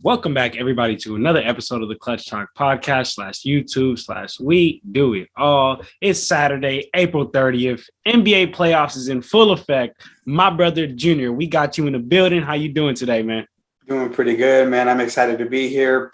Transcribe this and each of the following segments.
Welcome back, everybody, to another episode of the Clutch Talk podcast / YouTube / We Do It All. It's Saturday, April 30th. NBA playoffs is in full effect. My brother Junior, we got you in the building. How you doing today, man? Doing pretty good, man. I'm excited to be here.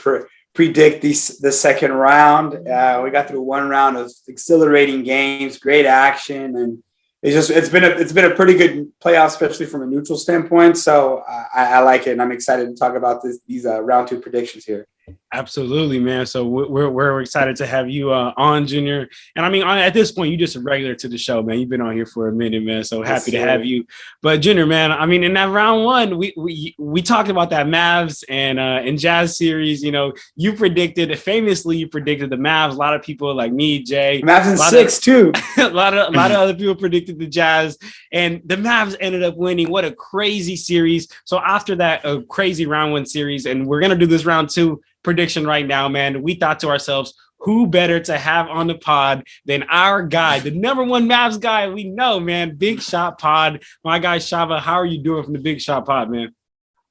Predict the second round. We got through one round of exhilarating games, great action, and it's been a pretty good playoff, especially from a neutral standpoint. So I like it, and I'm excited to talk about these round two predictions here. Absolutely, man. So we're excited to have you on, Junior. And I mean, at this point, you're just a regular to the show, man. You've been on here for a minute, man. So happy to have you. But Junior, man, I mean, in that round one, we talked about that Mavs and Jazz series. You know, you predicted the Mavs. A lot of people like me, Jay. Mavs in six too. A lot of other people predicted the Jazz, and the Mavs ended up winning. What a crazy series! So after that, a crazy round one series, and we're gonna do this round two prediction right now, man. We thought to ourselves, who better to have on the pod than our guy, the number one Mavs guy we know, man, Big Shot Pod. My guy Shava, how are you doing from the Big Shot Pod, man?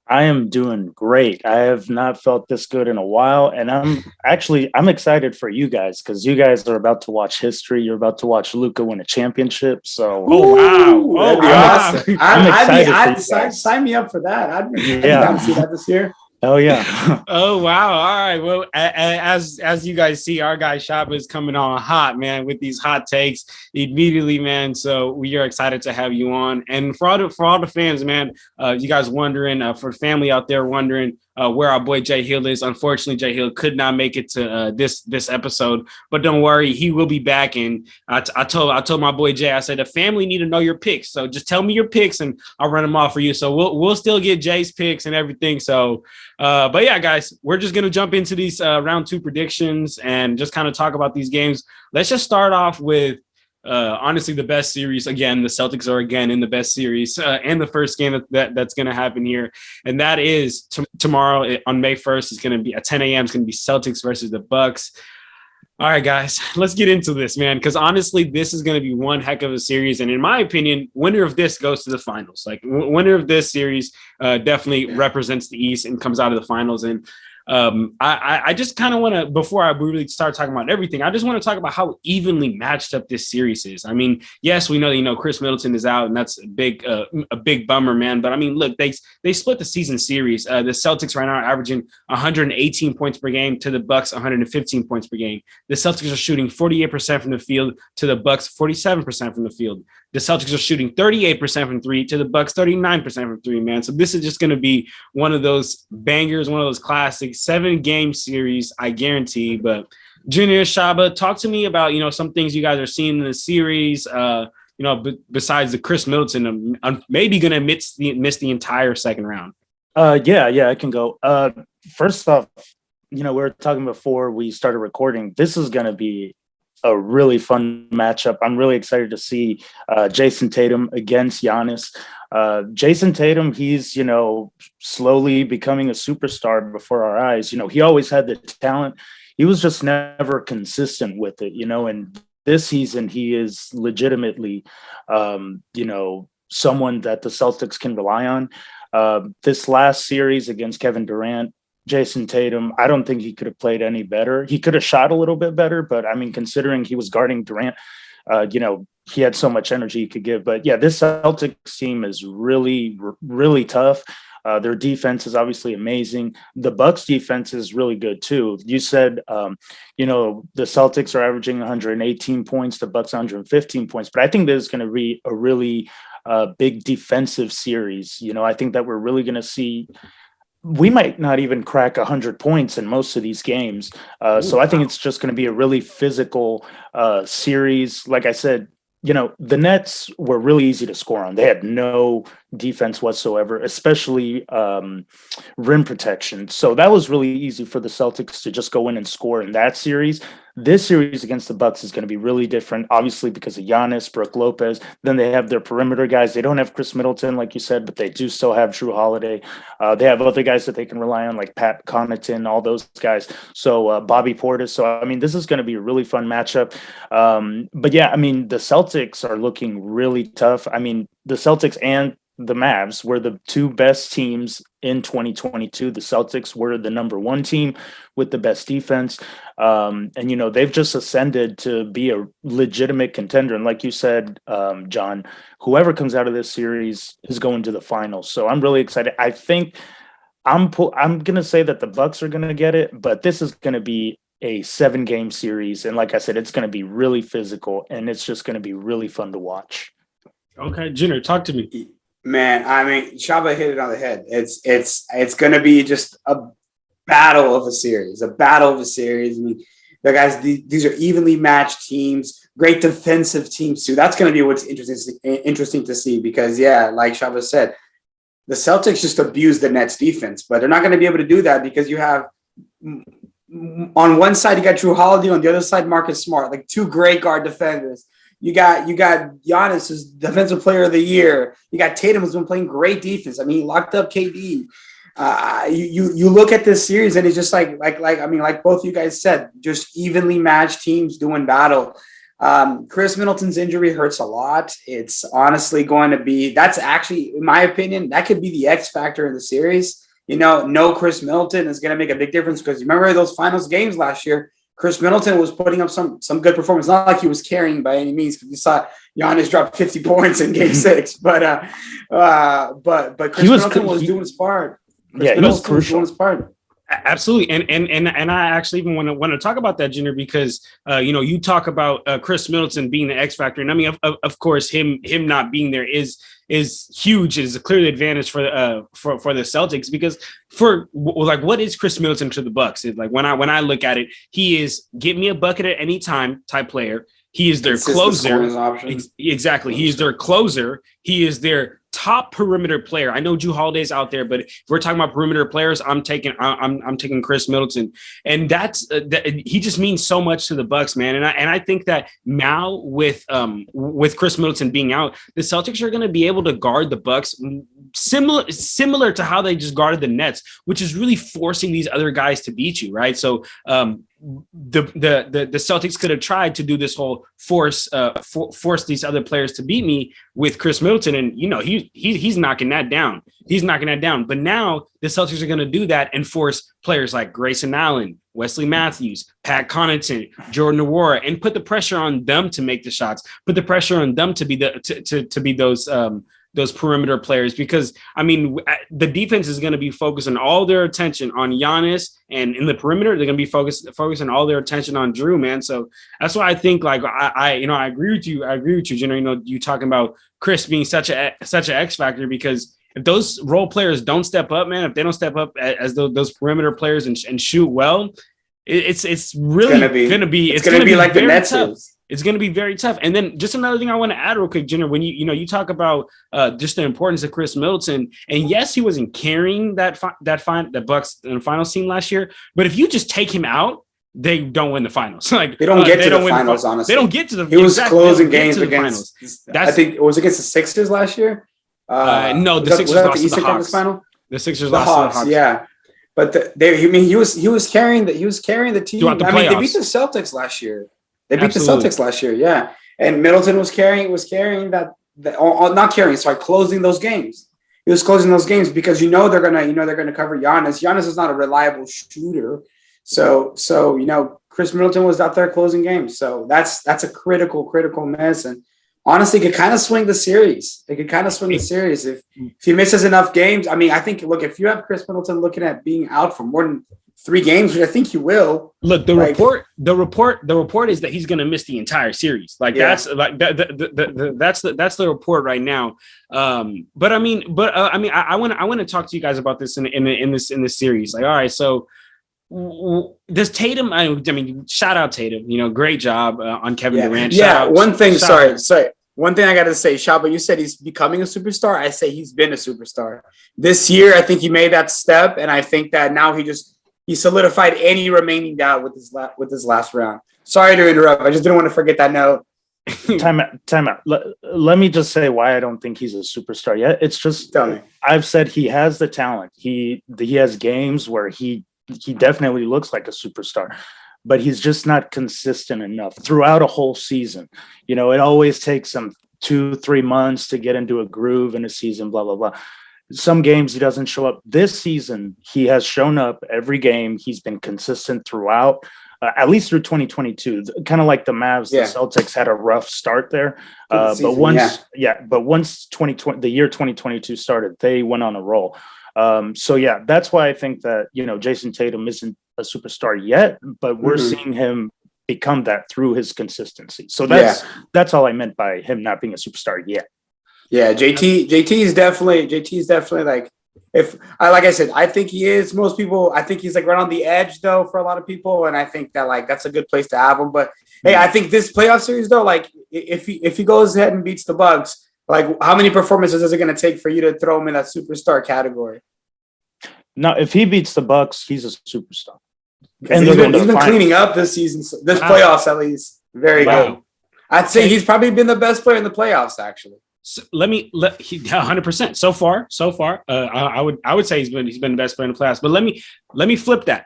I am doing great. I have not felt this good in a while, and I'm excited for you guys because you guys are about to watch history. You're about to watch Luka win a championship. So, that'd be awesome. I'm excited. Sign me up for that. I'd be down to see that this year. Oh yeah. Oh wow. All right. Well, as you guys see, our guy Shaba is coming on hot, man, with these hot takes immediately, man. So we are excited to have you on. And for all the fans, man, you guys wondering, for family out there wondering where our boy Jay Hill is. Unfortunately, Jay Hill could not make it to this episode, but don't worry, he will be back. And I told my boy Jay, I said the family need to know your picks, so just tell me your picks and I'll run them off for you. So we'll still get Jay's picks and everything. So, but yeah, guys, we're just gonna jump into these round two predictions and just kind of talk about these games. Let's just start off with. Honestly, the best series again. The Celtics are again in the best series, and the first game that's going to happen here, and that is tomorrow on May 1st. Is going to be at 10 a.m. It's going to be Celtics versus the Bucks. All right, guys, let's get into this, man. Because honestly, this is going to be one heck of a series, and in my opinion, winner of this goes to the finals. Like winner of this series definitely represents the East and comes out of the finals. And I just kind of want to, before I really start talking about everything, I just want to talk about how evenly matched up this series is. I mean, yes, we know, Chris Middleton is out, and that's a big bummer, man. But I mean, look, they split the season series. The Celtics right now are averaging 118 points per game to the Bucks 115 points per game. The Celtics are shooting 48% from the field to the Bucks 47% from the field. The Celtics are shooting 38% from three to the Bucks 39% from three, man. So this is just going to be one of those bangers, one of those classics, 7-game series, I guarantee. But Junior, Shaba, talk to me about, some things you guys are seeing in the series, besides the Chris Middleton, maybe going to miss the entire second round. Yeah, I can go. First off, we were talking before we started recording. This is going to be a really fun matchup. I'm really excited to see Jason Tatum against Giannis. Jason Tatum, he's, slowly becoming a superstar before our eyes. He always had the talent. He was just never consistent with it, and this season he is legitimately, someone that the Celtics can rely on. This last series against Kevin Durant, Jason Tatum, I don't think he could have played any better. He could have shot a little bit better, but I mean, considering he was guarding Durant, he had so much energy he could give. But yeah, this Celtics team is really, really tough. Their defense is obviously amazing. The Bucks defense is really good too. You said, the Celtics are averaging 118 points, the Bucks 115 points, but I think this is going to be a really big defensive series. I think that we're really going to see. We might not even crack 100 points in most of these games. So I think it's just going to be a really physical series. Like I said, the Nets were really easy to score on. They had no defense whatsoever, especially rim protection. So that was really easy for the Celtics to just go in and score in that series. This series against the Bucks is going to be really different, obviously, because of Giannis, Brook Lopez. Then they have their perimeter guys. They don't have Chris Middleton, like you said, but they do still have Drew Holiday. They have other guys that they can rely on, like Pat Connaughton, all those guys. So Bobby Portis. So, I mean, this is going to be a really fun matchup. But, yeah, I mean, the Celtics are looking really tough. I mean, the Celtics and the Mavs were the two best teams in 2022. The Celtics were the number one team with the best defense. And, they've just ascended to be a legitimate contender. And like you said, John, whoever comes out of this series is going to the finals. So I'm really excited. I think I'm going to say that the Bucks are going to get it, but this is going to be a 7-game series. And like I said, it's going to be really physical and it's just going to be really fun to watch. Okay. Jenner, talk to me. Man, I mean, Shaba hit it on the head. It's going to be just a battle of a series. I mean, the guys, these are evenly matched teams, great defensive teams too. That's going to be what's interesting to see because, yeah, like Shaba said, the Celtics just abuse the Nets defense, but they're not going to be able to do that because you have on one side you got Drew Holiday, on the other side Marcus Smart, like two great guard defenders. You got Giannis, who's defensive player of the year. You got Tatum, who's been playing great defense. I mean, he locked up KD. You look at this series, and it's just like both you guys said, just evenly matched teams doing battle. Chris Middleton's injury hurts a lot. It's honestly going to be, that's actually, in my opinion, that could be the X factor in the series. No Chris Middleton is going to make a big difference because you remember those finals games last year. Chris Middleton was putting up some good performance. Not like he was carrying by any means, because we saw Giannis drop 50 points in Game 6. But Chris Middleton was doing his part. He was crucial. Doing his part. Absolutely, and I actually even want to talk about that, Jenner, because you talk about Chris Middleton being the X factor, and I mean, of course, him not being there is huge. It is a clear advantage for the Celtics because what is Chris Middleton to the Bucks? Like when I look at it, he is get me a bucket at any time type player. He is their closer. Exactly, he is their closer. He is their top perimeter player. I know Drew Holiday's out there, but if we're talking about perimeter players, I'm taking Chris Middleton, and that's he just means so much to the Bucks, man. And I think that now with Chris Middleton being out, the Celtics are going to be able to guard the Bucks similar to how they just guarded the Nets, which is really forcing these other guys to beat you, right? So the Celtics could have tried to do this whole force these other players to beat me with Chris Middleton, and he's knocking that down. But now the Celtics are going to do that and force players like Grayson Allen, Wesley Matthews, Pat Connaughton, Jordan Nwora, and put the pressure on them to make the shots. Put the pressure on them to be to be those perimeter players, because I mean the defense is going to be focusing all their attention on Giannis, and in the perimeter they're going to be focusing all their attention on Drew, man. So that's why I think I agree with you. Jenner, you talking about Chris being such an X factor, because if those role players don't step up, man, if they don't step up as those perimeter players and shoot well, it's really going to be like the Nets is. It's going to be very tough. And then just another thing I want to add real quick, Jenner, when you talk about just the importance of Chris Middleton, and yes, he wasn't carrying that Bucks in the finals team last year, but if you just take him out, they don't win the finals. Like they don't get to the finals, honestly. They don't get to the. He was closing games against. I think it was against the Sixers last year. No, the Sixers lost to the Hawks. Final? The Sixers lost to the Hawks. Yeah, but he was carrying the team. Throughout the playoffs. I mean, they beat the Celtics last year. They beat the Celtics last year, yeah. And Middleton was carrying closing those games. He was closing those games because they're gonna cover Giannis. Giannis is not a reliable shooter, so Chris Middleton was out there closing games. So that's a critical miss, and honestly, it could kind of swing the series. If he misses enough games. I mean, I think if you have Chris Middleton looking at being out for more than 3 games, which I think he will. Look, the report is that he's going to miss the entire series. That's the report right now. But I want to talk to you guys about this in this series. Like, all right, so does Tatum? I mean, shout out Tatum. Great job on Kevin Durant. One thing. Sorry. One thing I got to say, Shaba, you said he's becoming a superstar. I say he's been a superstar this year. I think he made that step, and I think that now he solidified any remaining doubt with his last round. Sorry to interrupt. I just didn't want to forget that note. Time out. Let me just say why I don't think he's a superstar yet. It's just I've said he has the talent. He has games where he definitely looks like a superstar, but he's just not consistent enough throughout a whole season. It always takes some 2-3 months to get into a groove in a season, blah, blah, blah. Some games he doesn't show up. This season, he has shown up every game. He's been consistent throughout, at least through 2022. Kind of like the Mavs, the Celtics had a rough start there. But once 2020, the year 2022 started, they went on a roll. So yeah, that's why I think that, Jason Tatum isn't a superstar yet, but we're seeing him become that through his consistency. So that's all I meant by him not being a superstar yet. Yeah, JT is definitely like, like I said, I think he is. Most people, I think he's like right on the edge though for a lot of people, and I think that like that's a good place to have him. But hey, I think this playoff series though, like if he goes ahead and beats the Bucks, like how many performances is it going to take for you to throw him in that superstar category? No, if he beats the Bucks, he's a superstar. And he's been cleaning up this season, this playoffs at least. Very good. I'd say he's probably been the best player in the playoffs, actually. So let 100% so far. I would say he's been the best player in the playoffs. But let me flip that.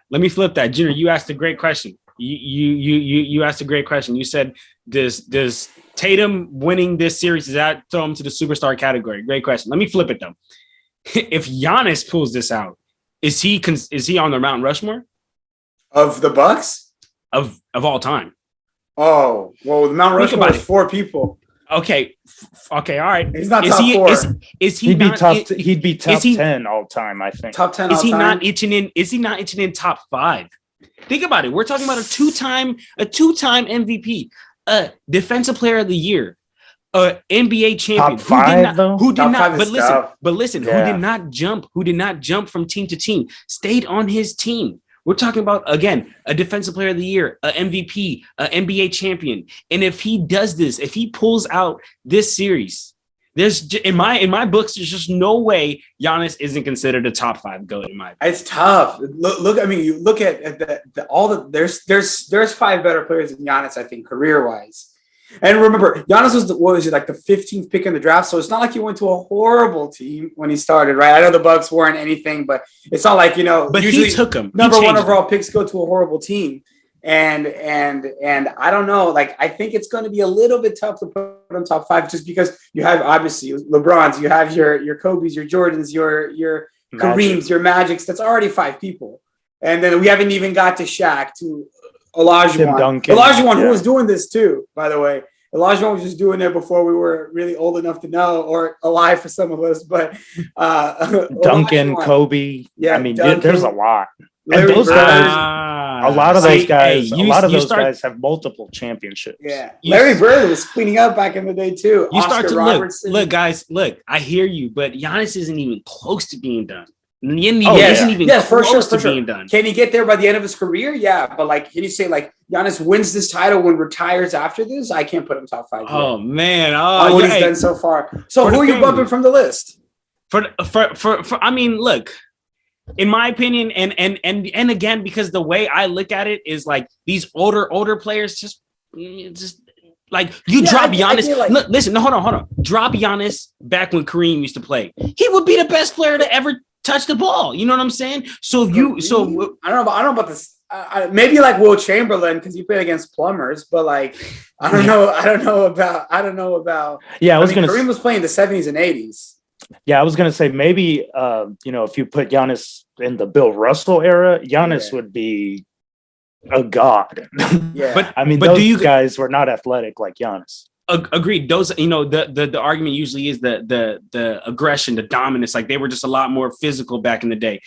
Junior, you asked a great question. You asked a great question. You said, does Tatum winning this series, does that throw him to the superstar category? Great question. Let me flip it though. If Giannis pulls this out, is he on the Mount Rushmore of the Bucks of all time? Oh, well, the Mount Rushmore is 4 people. Okay, all right. He's not top 4. Is he? He'd be top 10 all time. I think top 10. Is he not itching in? Is he not itching in top 5? Think about it. We're talking about a two-time MVP, a Defensive Player of the Year, NBA champion. Top 5 who did not? But listen, Yeah. Who did not jump from team to team? Stayed on his team. We're talking about, again, a Defensive Player of the Year, a MVP, an NBA champion. And if he does this, if he pulls out this series, there's in my books, there's just no way Giannis isn't considered a top 5 GOAT in my book. It's tough. Look. I mean, you look at there's 5 better players than Giannis, I think, career wise. And remember, Giannis was like the 15th pick in the draft, so it's not like he went to a horrible team when he started, right? I know the Bucks weren't anything, but it's not like But usually he took him. Number 1 overall picks go to a horrible team, and I don't know. Like I think it's going to be a little bit tough to put him top 5, just because you have obviously LeBrons, you have your Kobe's, your Jordans, your Kareems, your Magics. That's already 5 people, and then we haven't even got to Shaq, to Olajuwon, who was doing this too, by the way. Olajuwon was just doing it before we were really old enough to know, or alive for some of us. But Duncan, Kobe, I mean, there's a lot. And those guys, a lot of those guys have multiple championships. Yeah, Larry Bird was cleaning up back in the day too. You start to look, guys. Look, I hear you, but Giannis isn't even close to being done. Isn't even close to being done. Can he get there by the end of his career? Yeah, but like, can you say like Giannis wins this title when retires after this? I can't put him top 5. Oh yet. Man, what he's done so far. So who are you bumping from the list? For I mean, look, in my opinion, and again, because the way I look at it is like these older players just like drop Giannis. Look, listen, hold on. Drop Giannis back when Kareem used to play. He would be the best player to ever touch the ball. You know what I'm saying? I don't know about this. Maybe like Will Chamberlain, because he played against plumbers, but like I don't know about. Yeah, Kareem was playing the 70s and 80s. Yeah, I was gonna say maybe if you put Giannis in the Bill Russell era, Giannis would be a god. Yeah, but I mean, those guys were not athletic like Giannis. Agreed. Those, the argument usually is the aggression, the dominance. Like they were just a lot more physical back in the day.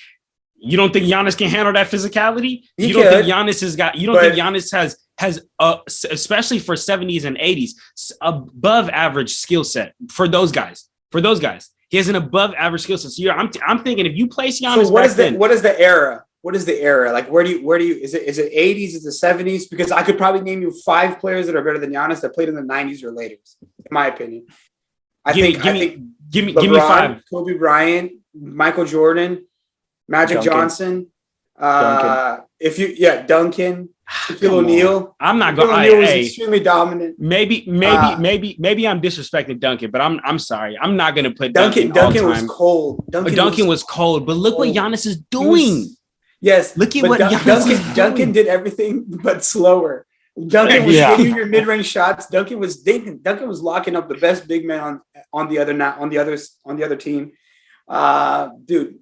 You don't think Giannis can handle that physicality? You don't think Giannis has especially for 70s and 80s, above average skill set for those guys. He has an above average skill set. So I'm thinking if you place Giannis, so what is the era? What is the era? Like, where do you, is it 80s? Is it 70s? Because I could probably name you 5 players that are better than Giannis that played in the 90s or later, in my opinion. Give me 5. Kobe Bryant, Michael Jordan, Magic Johnson. Duncan. Duncan, Shaquille O'Neal. I'm not going. O'Neal was extremely dominant. Maybe I'm disrespecting Duncan, but I'm sorry. I'm not going to put Duncan. Duncan was cold. Duncan was cold, but look what Giannis is doing. Yes, look at what Duncan did everything but slower. Duncan was Yeah. hitting your mid-range shots. Duncan was locking up the best big man on the other team. Dude,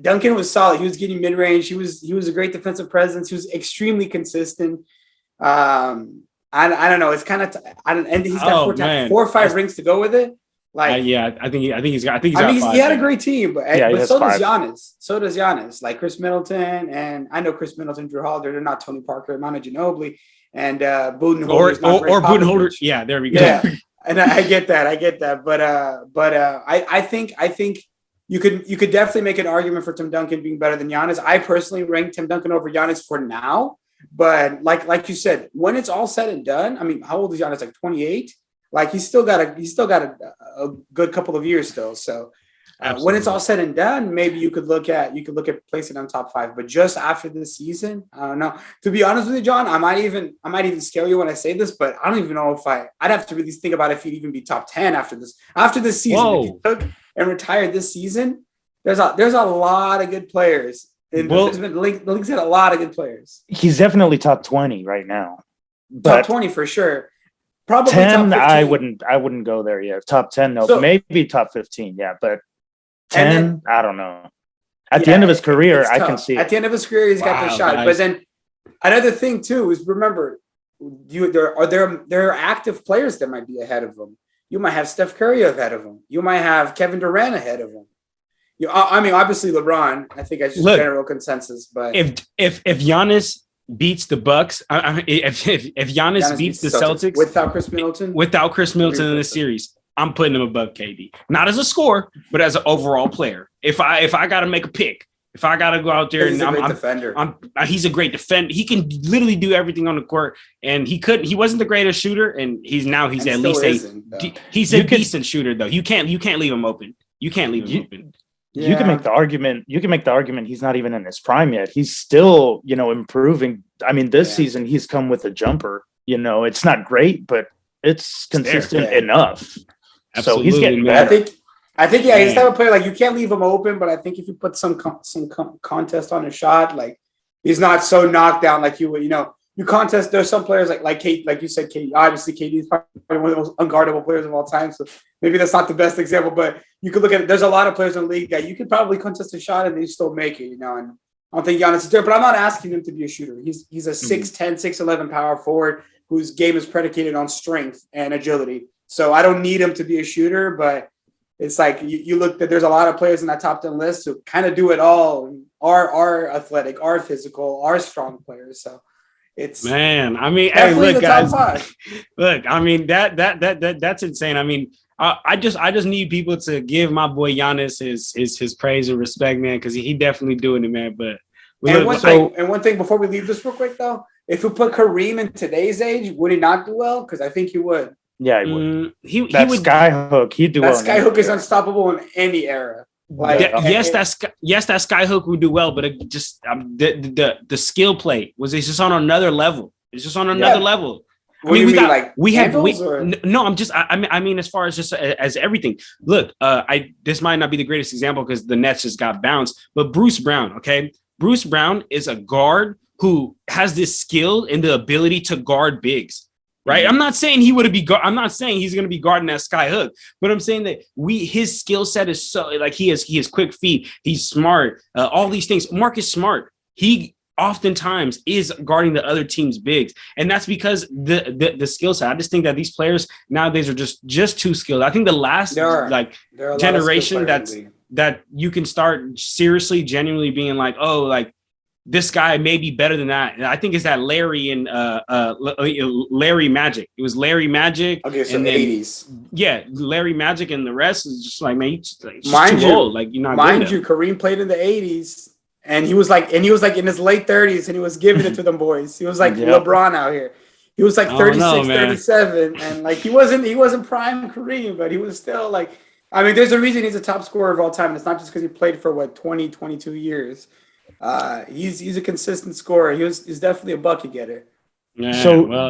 Duncan was solid. He was getting mid-range. He was a great defensive presence. He was extremely consistent. I don't know. It's kind of and he's got four or five rings to go with it. Like I think he's got. I mean, five, he had a great team, but so five. does Giannis. So does Giannis. Like Chris Middleton, and I know Chris Middleton, Drew Holiday. They're not Tony Parker, Manu Ginobili, and Budenholzer or Budenholzer. Yeah, there we go. Yeah, and I get that, but I think you could definitely make an argument for Tim Duncan being better than Giannis. I personally rank Tim Duncan over Giannis for now, but like you said, when it's all said and done, I mean, how old is Giannis? Like 28. Like he's still got a good couple of years still. So when it's all said and done, maybe you could look at placing on top 5. But just after this season, I don't know. To be honest with you, John, I might even scare you when I say this, but I don't even know if I'd have to really think about if he'd even be top 10 after this season. Whoa. If he took and retired this season, there's a lot of good players. The league's had a lot of good players. He's definitely top 20 right now. Top 20 for sure. Probably 10, top 15. I wouldn't go there yet. Top 10, no. So, maybe top 15, yeah. But 10, I don't know. At the end of his career, I can see it. At the end of his career, he's got the shot. Guys. But then another thing, too, is remember, there are active players that might be ahead of him. You might have Steph Curry ahead of him. You might have Kevin Durant ahead of him. I mean, obviously LeBron. I think that's just general consensus. But if Giannis beats the Bucks, if Giannis beats the Celtics without Chris Middleton in the series, I'm putting him above KD. Not as a scorer, but as an overall player. If I got to make a pick, if I got to go out there he's a great defender. He's a great defender. He can literally do everything on the court, and he wasn't the greatest shooter, and he's at least a decent shooter though. You can't leave him open. You can't leave him open. Yeah. You can make the argument he's not even in his prime yet. He's still, improving. I mean, this season he's come with a jumper. It's not great, but it's consistent enough. Absolutely, so he's getting better. I think he's the type of player like you can't leave him open, but I think if you put some contest on his shot, like he's not so knocked down like you would, you contest. There's some players like Kate, like you said, Kate. Obviously, KD is probably one of the most unguardable players of all time. So maybe that's not the best example, but you could look at it. There's a lot of players in the league that you could probably contest a shot and they still make it. And I don't think Giannis is there, but I'm not asking him to be a shooter. He's a 6'10", 6'11" power forward whose game is predicated on strength and agility. So I don't need him to be a shooter, but it's like you look that there's a lot of players in that top 10 list who kind of do it all. Are athletic, are physical, are strong players. So. I mean, hey, look, guys. Look, I mean that's insane. I mean, I just need people to give my boy Giannis his praise and respect, man, because he definitely doing it, man. But one thing before we leave this real quick though, if we put Kareem in today's age, would he not do well? Because I think he would. Yeah, he would. He would. Skyhook, he'd do well. That Skyhook is unstoppable in any era. Like, that Skyhook would do well, but it just the skill play was just on another level. It's just on another level. I mean, I mean, as far as just as everything. Look, this might not be the greatest example because the Nets just got bounced, but Bruce Brown, okay, Bruce Brown is a guard who has this skill and the ability to guard bigs. Right. I'm not saying I'm not saying he's going to be guarding that Skyhook, but I'm saying that his skill set is so like he has quick feet. He's smart. All these things. Marcus Smart. He oftentimes is guarding the other team's bigs. And that's because the skill set. I just think that these players nowadays are just too skilled. I think the last generation that you can start seriously, genuinely being like, oh, like, this guy may be better than that. And I think it's that Larry and Larry Magic. It was Larry Magic. Okay, so the 80s. Yeah, Larry Magic and the rest is just like, man, you're too old. Like, you're not. Mind you, Kareem played in the 80s, and he was like in his late 30s, and he was giving it to them boys. He was like LeBron out here. He was like 36, 37, and like he wasn't prime Kareem, but he was still like. I mean, there's a reason he's a top scorer of all time. It's not just because he played for 22 years. He's a consistent scorer. He's definitely a bucket getter. Yeah,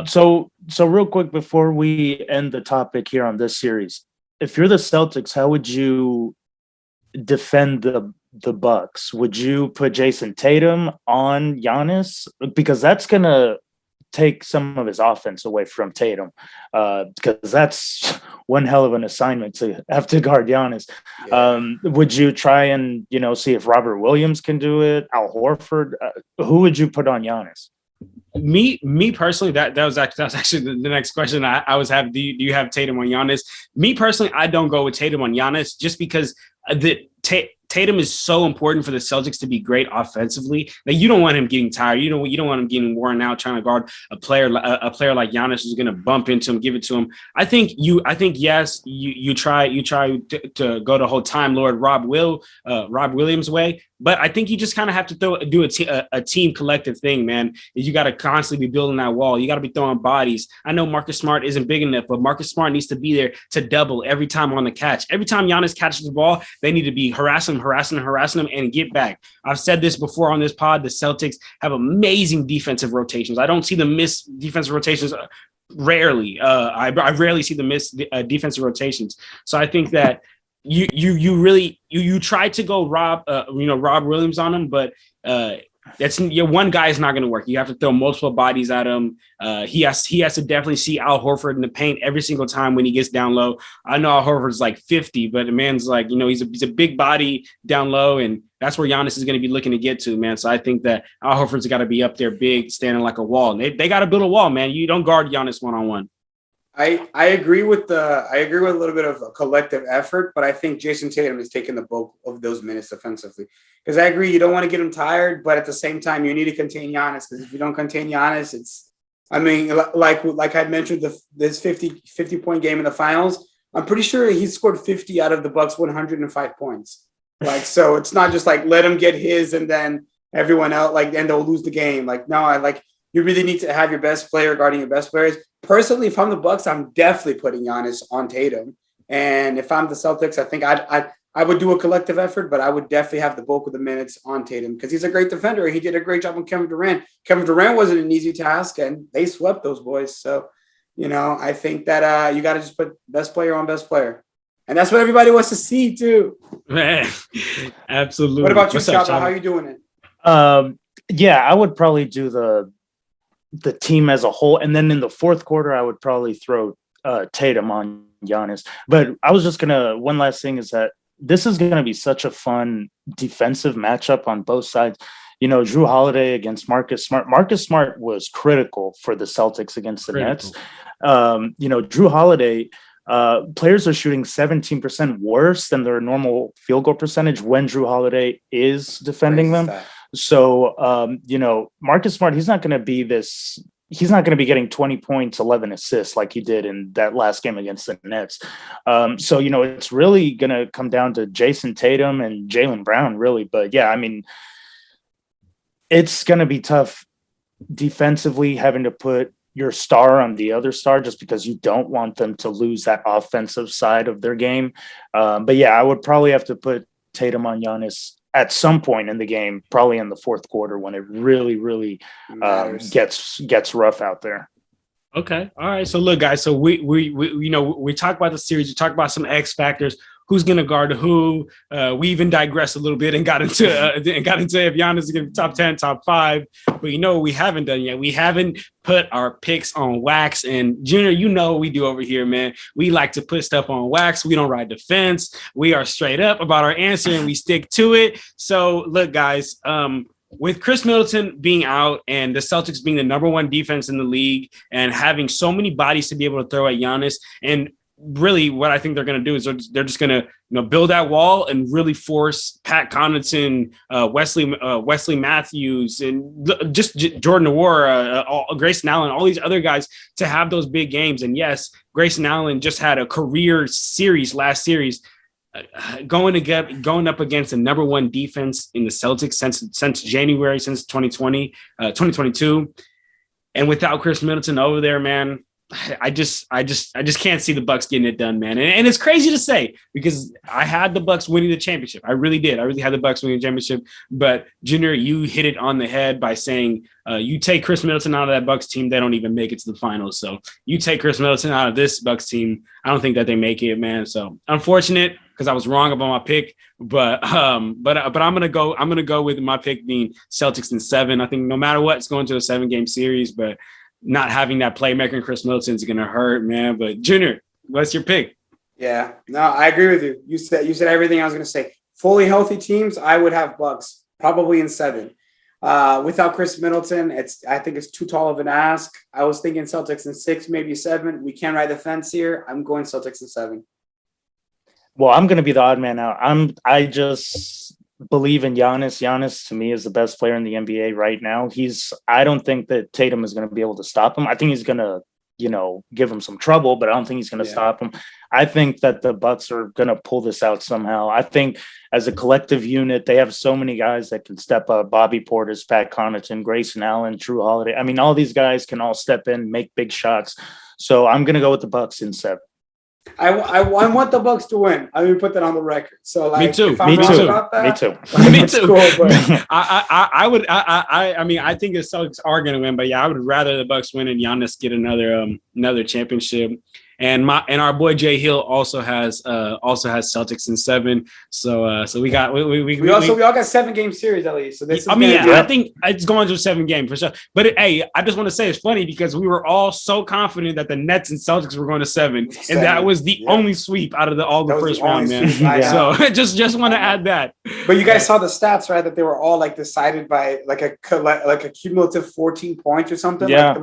so real quick before we end the topic here on this series, if you're the Celtics, how would you defend the Bucks? Would you put Jason Tatum on Giannis? Because that's gonna take some of his offense away from Tatum, because that's one hell of an assignment to have to guard Giannis. Yeah. Would you try and, see if Robert Williams can do it? Al Horford? Who would you put on Giannis? Me personally, that was actually the next question I was having. Do you have Tatum on Giannis? Me personally, I don't go with Tatum on Giannis just because Tatum is so important for the Celtics to be great offensively. Like, you don't want him getting tired. You don't want him getting worn out trying to guard a player like Giannis who's going to bump into him, give it to him. I think yes, you try to go the whole Time Lord Rob Williams way. But I think you just kind of have to do a team collective thing, man. You got to constantly be building that wall. You got to be throwing bodies. I know Marcus Smart isn't big enough, but Marcus Smart needs to be there to double every time on the catch. Every time Giannis catches the ball, they need to be harassing him, and get back. I've said this before on this pod. The Celtics have amazing defensive rotations. I don't see them miss defensive rotations rarely. I rarely see them miss defensive rotations. So I think that you really try to go Rob Williams on him, but that's one guy is not going to work. You have to throw multiple bodies at him. He has to definitely see Al Horford in the paint every single time when he gets down low. I know Al Horford's like 50, but the man's like, he's a big body down low, and that's where Giannis is going to be looking to get to, man. So I think that Al Horford's got to be up there big, standing like a wall. And they got to build a wall, man. You don't guard Giannis one-on-one. I agree with a little bit of a collective effort, but I think Jason Tatum is taking the bulk of those minutes defensively. Because I agree, you don't want to get him tired, but at the same time, you need to contain Giannis. Because if you don't contain Giannis, like I mentioned, this 50-point game in the finals, I'm pretty sure he scored 50 out of the Bucks 105 points. So it's not just like let him get his and then everyone else and they'll lose the game. You really need to have your best player guarding your best players. Personally, if I'm the Bucks, I'm definitely putting Giannis on Tatum. And if I'm the Celtics, I think I would do a collective effort, but I would definitely have the bulk of the minutes on Tatum because he's a great defender. He did a great job on Kevin Durant. Kevin Durant wasn't an easy task, and they swept those boys. So, I think that you got to just put best player on best player. And that's what everybody wants to see, too. Man, absolutely. What about you, Chapa? How are you doing it? Yeah, I would probably do the team as a whole. And then in the fourth quarter, I would probably throw Tatum on Giannis. But I was just one last thing is that this is going to be such a fun defensive matchup on both sides. Jrue Holiday against Marcus Smart. Marcus Smart was critical for the Celtics against the Nets. Jrue Holiday, players are shooting 17% worse than their normal field goal percentage when Jrue Holiday is defending them. So, Marcus Smart, he's not going to be getting 20 points, 11 assists like he did in that last game against the Nets. So, it's really going to come down to Jason Tatum and Jaylen Brown, really. But, yeah, I mean, it's going to be tough defensively having to put your star on the other star just because you don't want them to lose that offensive side of their game. But, yeah, I would probably have to put Tatum on Giannis at some point in the game, probably in the fourth quarter when it really, really gets rough out there. Okay. All right. So look, guys, so we talk about the series, we talk about some X factors, who's going to guard who. We even digressed a little bit and got into if Giannis is going to be top 10, top 5. But what we haven't done yet? We haven't put our picks on wax. And Junior, what we do over here, man. We like to put stuff on wax. We don't ride the fence. We are straight up about our answer and we stick to it. So look, guys, with Chris Middleton being out and the Celtics being the number 1 defense in the league and having so many bodies to be able to throw at Giannis, and really what I think they're going to do is they're just going to build that wall and really force Pat Connaughton, Wesley Matthews, and just Jordan Nwora, Grayson Allen, all these other guys to have those big games. And yes, Grayson Allen just had a career last series, going up against the number 1 defense in the Celtics since January, since 2022. And without Chris Middleton over there, man, I just can't see the Bucks getting it done, man. And it's crazy to say because I had the Bucks winning the championship. I really did. I really had the Bucks winning the championship. But Junior, you hit it on the head by saying you take Chris Middleton out of that Bucks team, they don't even make it to the finals. So you take Chris Middleton out of this Bucks team, I don't think that they make it, man. So unfortunate because I was wrong about my pick. But I'm gonna go with my pick being Celtics in 7. I think no matter what, it's going to a 7-game series, but not having that playmaker in Chris Middleton is going to hurt, man. But Junior, what's your pick? Yeah, no, I agree with you. You said everything I was going to say. Fully healthy teams, I would have Bucks probably in 7. Without Chris Middleton, I think it's too tall of an ask. I was thinking Celtics in 6, maybe 7. We can't ride the fence here. I'm going Celtics in 7. Well, I'm going to be the odd man out. I just believe in Giannis. Giannis to me is the best player in the NBA right now. I don't think that Tatum is going to be able to stop him. I think he's going to, give him some trouble, but I don't think he's going to stop him. I think that the Bucks are going to pull this out somehow. I think as a collective unit, they have so many guys that can step up. Bobby Portis, Pat Connaughton, Grayson Allen, Drew Holiday. I mean, all these guys can all step in, make big shots. So I'm going to go with the Bucks in 7. I want the Bucks to win. I mean, put that on the record. So, like, me too. If I'm Me wrong too. About that, Me too. Me too. Cool, but I mean, I think the Celtics are going to win, but yeah, I would rather the Bucks win and Giannis get another championship. And our boy Jay Hill also has Celtics in 7. So we all got 7-game series at least. So this I think it's going to a 7 game for sure. But hey, I just want to say it's funny because we were all so confident that the Nets and Celtics were going to 7, and that was the only sweep out of all the first round, man. So just want to add that. But you guys saw the stats, right? That they were all like decided by like a cumulative 14 points or something. Yeah. Like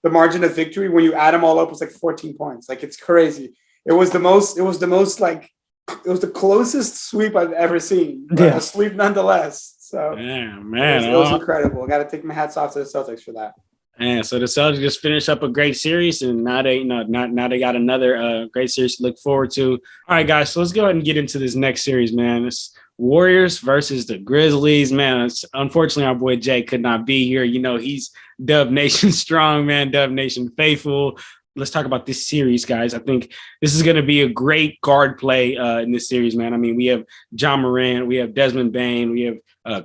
the margin of victory when you add them all up was like 14 points. Like, it's crazy. It was the closest sweep I've ever seen. But a sweep nonetheless. So man, it was incredible. I got to take my hats off to the Celtics for that. And so the Celtics just finished up a great series, and now they got another great series to look forward to. All right, guys, so let's go ahead and get into this next series, man. It's Warriors versus the Grizzlies, man. Unfortunately, our boy Jay could not be here. He's Dub Nation strong, man. Dub Nation faithful. Let's talk about this series, guys. I think this is going to be a great guard play in this series, man. I mean, we have John Morant, we have Desmond Bane, we have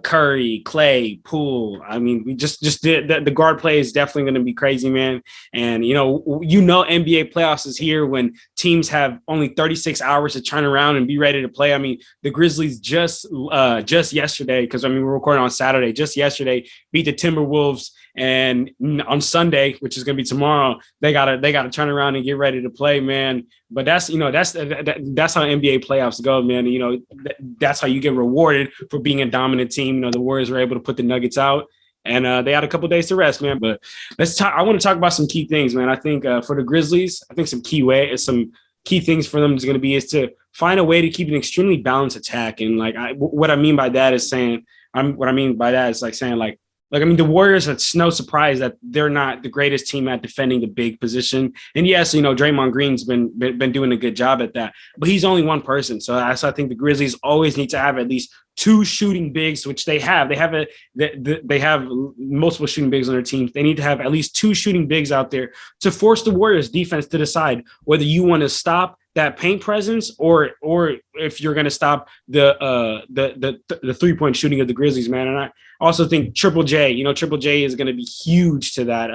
Curry, Clay, Poole. I mean, we just the guard play is definitely going to be crazy, man. And NBA playoffs is here when teams have only 36 hours to turn around and be ready to play. I mean, the Grizzlies just yesterday, because we're recording on Saturday, just yesterday beat the Timberwolves, and on Sunday, which is going to be tomorrow, they gotta turn around and get ready to play, man. But that's how NBA playoffs go, man. That's how you get rewarded for being a dominant team. The Warriors were able to put the Nuggets out, and they had a couple days to rest, man. But let's talk. I want to talk about some key things, man. I think for the Grizzlies, I think some key things for them is going to be is to find a way to keep an extremely balanced attack. And what I mean by that is saying, the Warriors, it's no surprise that they're not the greatest team at defending the big position. And yes, Draymond Green's been doing a good job at that, but he's only one person. So I think the Grizzlies always need to have at least 2 shooting bigs, which they have. They have multiple shooting bigs on their teams. They need to have at least 2 shooting bigs out there to force the Warriors defense to decide whether you want to stop that paint presence or if you're going to stop the 3-point shooting of the Grizzlies, man. And I also think Triple J is going to be huge to that.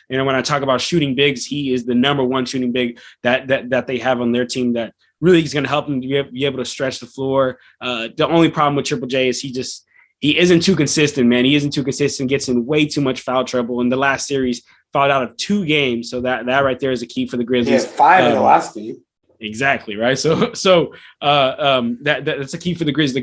When I talk about shooting bigs, he is the number 1 shooting big that they have on their team that really is going to help them be able to stretch the floor. The only problem with Triple J is he isn't too consistent, man. He isn't too consistent, gets in way too much foul trouble. In the last series, fouled out of 2 games. So that right there is a key for the Grizzlies. Yeah, 5 in the last game. Exactly, right. So that's a key for the Grizzlies. The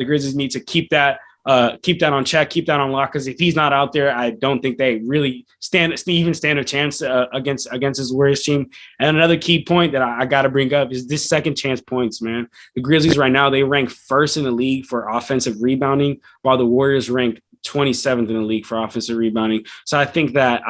Grizzlies need to keep that on check, keep that on lock. Because if he's not out there, I don't think they really stand a chance against his Warriors team. And another key point that I got to bring up is this second chance points, man. The Grizzlies right now, they rank 1st in the league for offensive rebounding, while the Warriors rank 27th in the league for offensive rebounding. So I think that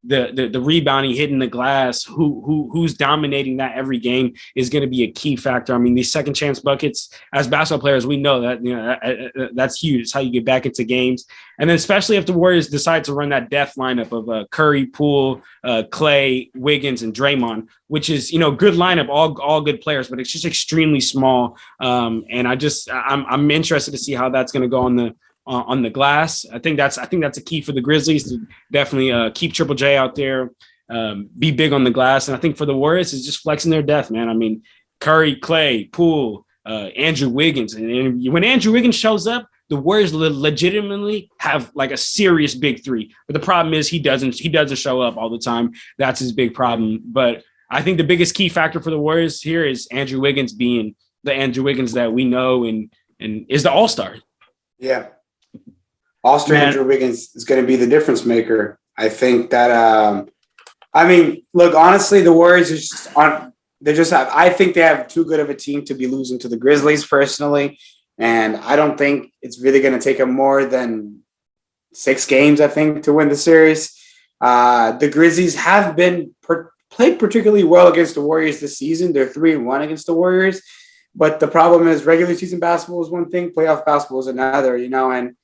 the rebounding, hitting the glass, who's dominating that every game is going to be a key factor. I mean, these second chance buckets, as basketball players, we know that that's huge. It's how you get back into games. And then especially if the Warriors decide to run that death lineup of Curry, Poole, Clay, Wiggins, and Draymond, which is, good lineup, all good players, but it's just extremely small. And I'm interested to see how that's going to go on the glass. I think that's a key for the Grizzlies to definitely keep Triple J out there, be big on the glass. And I think for the Warriors is just flexing their depth, man. I mean, Curry, Clay, Poole, Andrew Wiggins. And when Andrew Wiggins shows up, the Warriors legitimately have like a serious big three. But the problem is he doesn't show up all the time. That's his big problem. But I think the biggest key factor for the Warriors here is Andrew Wiggins being the Andrew Wiggins that we know and is the all-star. Yeah. All-star Andrew Wiggins is going to be the difference maker. I think that, look, honestly, the Warriors are I think they have too good of a team to be losing to the Grizzlies personally. And I don't think it's really going to take them more than 6 games, I think, to win the series. The Grizzlies have been played particularly well against the Warriors this season. They're 3-1 against the Warriors. But the problem is regular season basketball is one thing, playoff basketball is another, and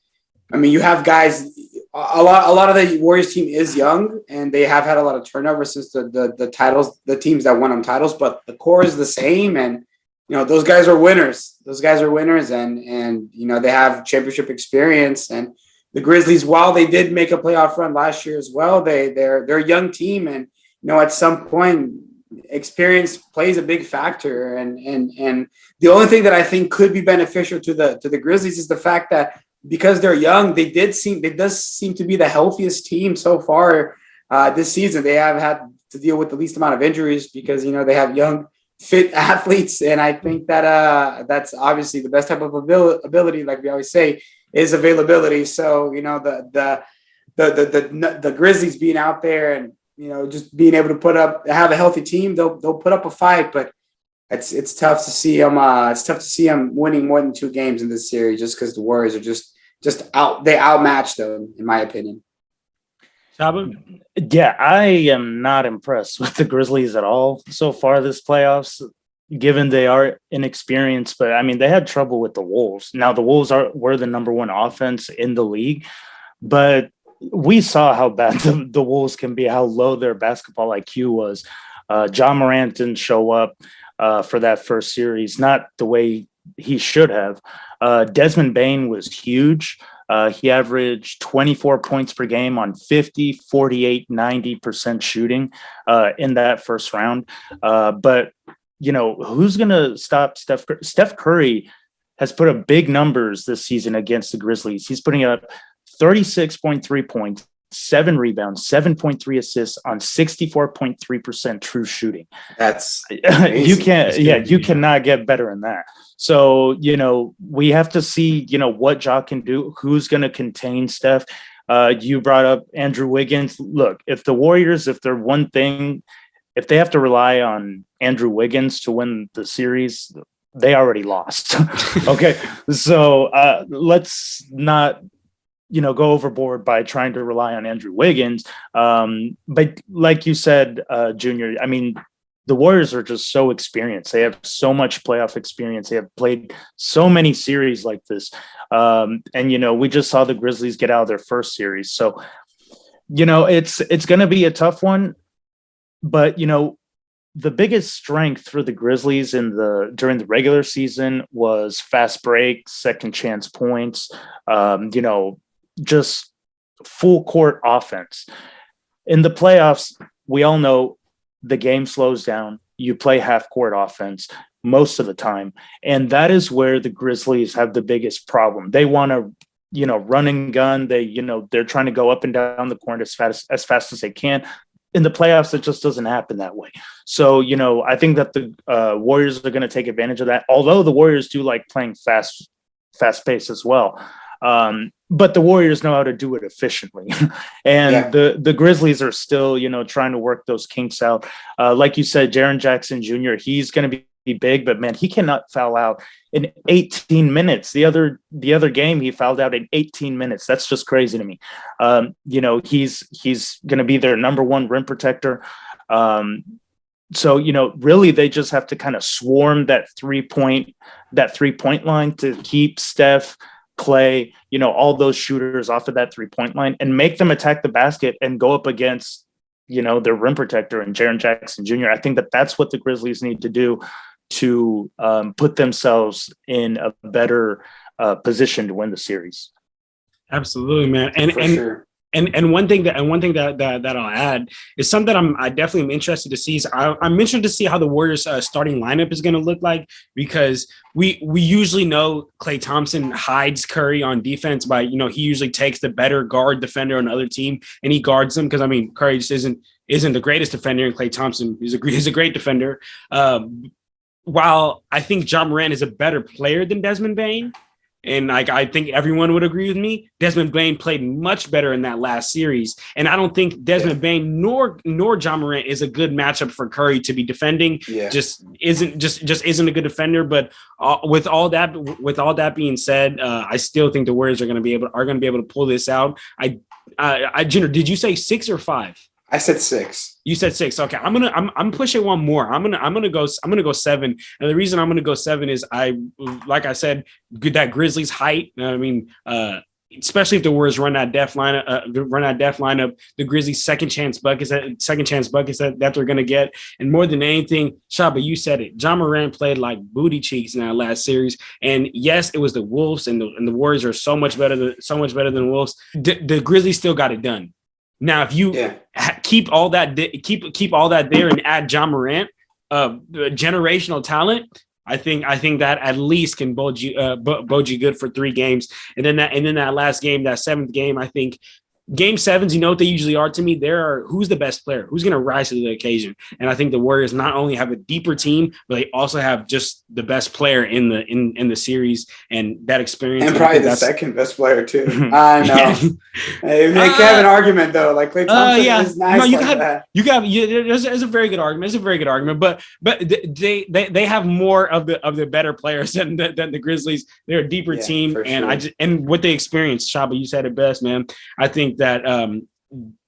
you have guys, a lot of the Warriors team is young and they have had a lot of turnover since the teams that won them titles, but the core is the same. And, those guys are winners. And they have championship experience. And the Grizzlies, while they did make a playoff run last year as well, they're a young team. And, at some point, experience plays a big factor. And the only thing that I think could be beneficial to the Grizzlies is the fact that because they're young, they does seem to be the healthiest team so far this season. They have had to deal with the least amount of injuries because, they have young, fit athletes. And I think that that's obviously the best type of ability, like we always say, is availability. So, the Grizzlies being out there and, just being able to have a healthy team, they'll put up a fight, but it's tough to see them. It's tough to see them winning more than 2 games in this series, just because the Warriors are just out. They outmatched them, in my opinion. Shaba? Yeah, I am not impressed with the Grizzlies at all so far this playoffs, given they are inexperienced. But they had trouble with the Wolves. Now the Wolves were the number 1 offense in the league, but we saw how bad the Wolves can be, how low their basketball IQ was. John Morant didn't show up for that first series, not the way he should have. Desmond Bane was huge. He averaged 24 points per game on 50, 48, 90% shooting in that first round. But, who's going to stop Steph Curry? Steph Curry has put up big numbers this season against the Grizzlies. He's putting up 36.3 points, 7 rebounds, 7.3 assists on 64.3% true shooting. That's you cannot get better than that. So, we have to see, what Ja can do, who's going to contain Steph. You brought up Andrew Wiggins. Look, if the Warriors, if they have to rely on Andrew Wiggins to win the series, they already lost. Okay. So let's not, go overboard by trying to rely on Andrew Wiggins. But like you said, Junior, the Warriors are just so experienced. They have so much playoff experience. They have played so many series like this. And, we just saw the Grizzlies get out of their first series. So, it's going to be a tough one. But, the biggest strength for the Grizzlies during the regular season was fast breaks, second chance points, just full court offense. In the playoffs, we all know the game slows down. You play half court offense most of the time. And that is where the Grizzlies have the biggest problem. They want to, run and gun. They're trying to go up and down the court as fast as they can. In the playoffs, it just doesn't happen that way. So, I think that the Warriors are going to take advantage of that. Although the Warriors do like playing fast pace as well. But the Warriors know how to do it efficiently. And the Grizzlies are still, trying to work those kinks out. Like you said, Jaren Jackson Jr., he's going to be big, but man, he cannot foul out in 18 minutes. The other game, he fouled out in 18 minutes. That's just crazy to me. He's going to be their number 1 rim protector. So, really they just have to kind of swarm that 3-point line to keep Steph, Clay, all those shooters off of that 3-point line and make them attack the basket and go up against, their rim protector and Jaren Jackson Jr. I think that that's what the Grizzlies need to do to put themselves in a better position to win the series. Absolutely, man. And sure. And one thing that I'll add is something I definitely am interested to see. I'm interested to see how the Warriors starting lineup is going to look like, because we usually know Klay Thompson hides Curry on defense by, he usually takes the better guard defender on the other team and he guards them, because I mean Curry just isn't the greatest defender, and Klay Thompson is a great defender. While I think Ja Morant is a better player than Desmond Bane, and I think everyone would agree with me, Desmond Bane played much better in that last series. And I don't think Desmond Bane nor Ja Morant is a good matchup for Curry to be defending. Yeah. Just isn't a good defender. But with all that being said, I still think the Warriors are going to be able to pull this out. Jenner, did you say 6 or 5? I said 6. You said 6. Okay, I'm pushing one more. I'm gonna go 7. And the reason I'm gonna go 7 is like I said, that Grizzlies height. I mean, especially if the Warriors run that def lineup, the Grizzlies second chance buckets that they're gonna get. And more than anything, Shaba, you said it. Ja Morant played like booty cheeks in that last series. And yes, it was the Wolves, and the Warriors are so much better than Wolves. The Grizzlies still got it done. Now, if you keep all that there and add Ja Morant, generational talent, I think that at least can bode you good for 3 games. And then that last game, that 7th game, I think Game 7s, you know what they usually are to me? Who's the best player? Who's going to rise to the occasion? And I think the Warriors not only have a deeper team, but they also have just the best player in the series, and that experience. And probably the second best player too. I know. They can have an argument though. Like Klay Thompson is nice. No, there's a very good argument. It's a very good argument, but they have more of the better players than the Grizzlies. They're a deeper team, and sure. And what they experienced, Shaba, you said it best, man. I think that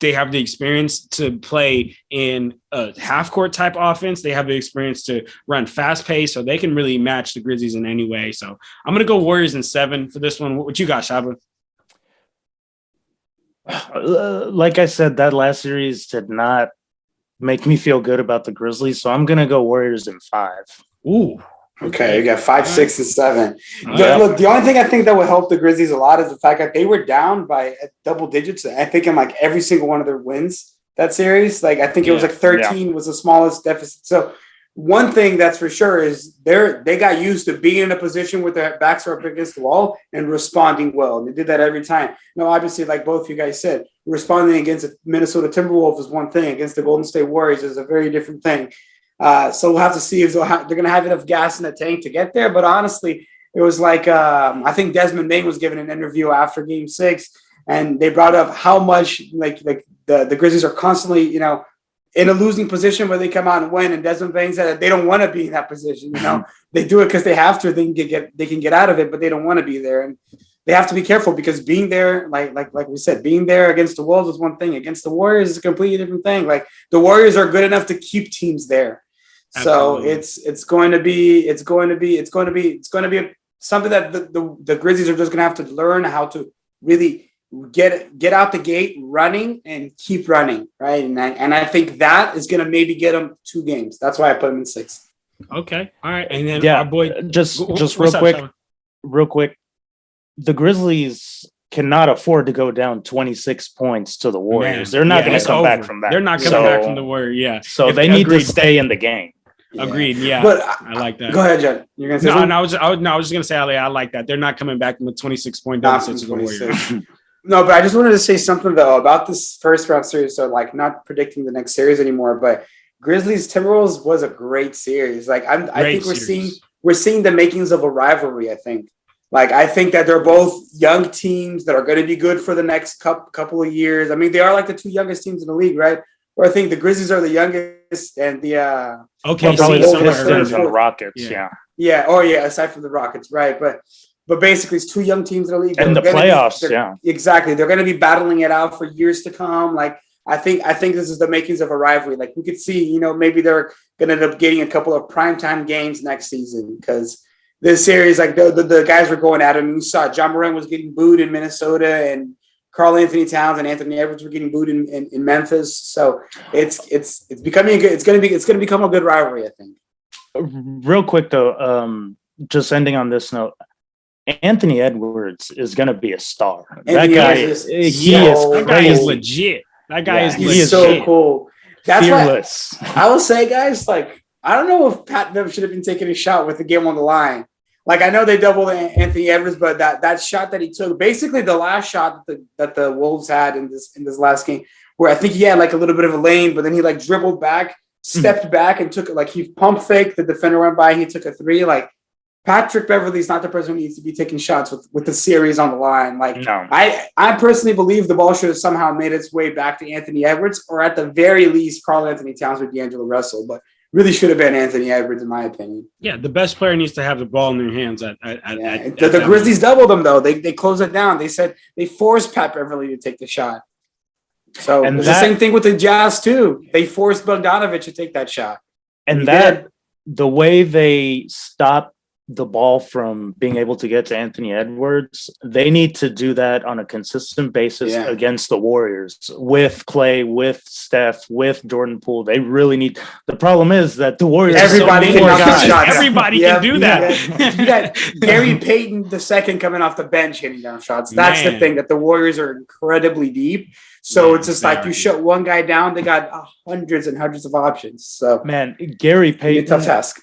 they have the experience to play in a half-court type offense. They have the experience to run fast-paced, so they can really match the Grizzlies in any way. So I'm going to go Warriors in 7 for this one. What you got, Shaba? Like I said, that last series did not make me feel good about the Grizzlies, so I'm going to go Warriors in 5. Ooh. Okay, you got 5, 6, and 7. Look, the only thing I think that would help the Grizzlies a lot is the fact that they were down by double digits. I think in like every single one of their wins that series. Like I think it was like 13 was the smallest deficit. So one thing that's for sure is they got used to being in a position where their backs are up against the wall and responding well. And they did that every time. Now, obviously, like both of you guys said, responding against the Minnesota Timberwolves is one thing. Against the Golden State Warriors is a very different thing. So we'll have to see if they're going to have enough gas in the tank to get there. But honestly, it was like I think Desmond Bane was given an interview after Game 6, and they brought up how much like the Grizzlies are constantly, in a losing position where they come out and win. And Desmond Bane said that they don't want to be in that position. They do it because they have to. They can get out of it, but they don't want to be there. And they have to be careful because being there, like we said, being there against the Wolves is one thing. Against the Warriors is a completely different thing. Like the Warriors are good enough to keep teams there. Absolutely. So it's going to be something that the Grizzlies are just going to have to learn how to really get out the gate running and keep running, right? And I think that is going to maybe get them 2 games. That's why I put them in 6. Okay, all right, and then our boy, just real quick, the Grizzlies cannot afford to go down 26 points to the Warriors. They're not going to come back from that. They're not coming back from the Warriors. Yeah, so they need to stay in the game. Yeah. Agreed. Yeah, but I like that. Go ahead, Jen. You're gonna say something? I was just gonna say, I like that. They're not coming back from a 26-point deficit to the Warriors. No, but I just wanted to say something though about this first round series. So like, not predicting the next series anymore, but Grizzlies Timberwolves was a great series. Like I think we're seeing the makings of a rivalry. I think that they're both young teams that are going to be good for the next couple of years. I mean, they are like the 2 youngest teams in the league, right? Or I think the Grizzlies are the youngest, and the probably the Pistons and the Rockets. Aside from the Rockets, right? But basically, it's 2 young teams in the league. And the playoffs, exactly. They're going to be battling it out for years to come. Like I think this is the makings of a rivalry. Like we could see, maybe they're going to end up getting a couple of primetime games next season because this series, like the guys were going at it. And you saw Ja Morant was getting booed in Minnesota, and Karl Anthony Towns and Anthony Edwards were getting booed in Memphis. So it's becoming good. It's going to become a good rivalry, I think. Real quick though, just ending on this note, Anthony Edwards is going to be a star. That guy is that guy is legit. That guy is legit. He's so cool. That's fearless. I will say, guys, like, I don't know if Pat Bev should have been taking a shot with the game on the line. Like, I know they doubled Anthony Edwards, but that shot that he took, basically the last shot that the Wolves had in this last game, where I think he had like a little bit of a lane, but then he like dribbled back, stepped back, and took it. Like, he pump faked. The defender went by. He took a three. Like, Patrick Beverley's not the person who needs to be taking shots with the series on the line. Like, no. I personally believe the ball should have somehow made its way back to Anthony Edwards, or at the very least, Karl Anthony Towns or D'Angelo Russell. But really should have been Anthony Edwards, in my opinion. Yeah, the best player needs to have the ball in their hands. The Grizzlies doubled them, though. They closed it down. They said they forced Pat Beverley to take the shot. So it's the same thing with the Jazz, too. They forced Bogdanović to take that shot. And the way they stopped the ball from being able to get to Anthony Edwards, they need to do that on a consistent basis against the Warriors with Clay, with Steph, with Jordan Poole. They really need. The problem is that the Warriors, everybody can knock the shots. Everybody can do that. You got Gary Payton II coming off the bench hitting down shots. That's the thing, that the Warriors are incredibly deep. So it's just like you shut one guy down, they got hundreds and hundreds of options. So Gary Payton, tough task.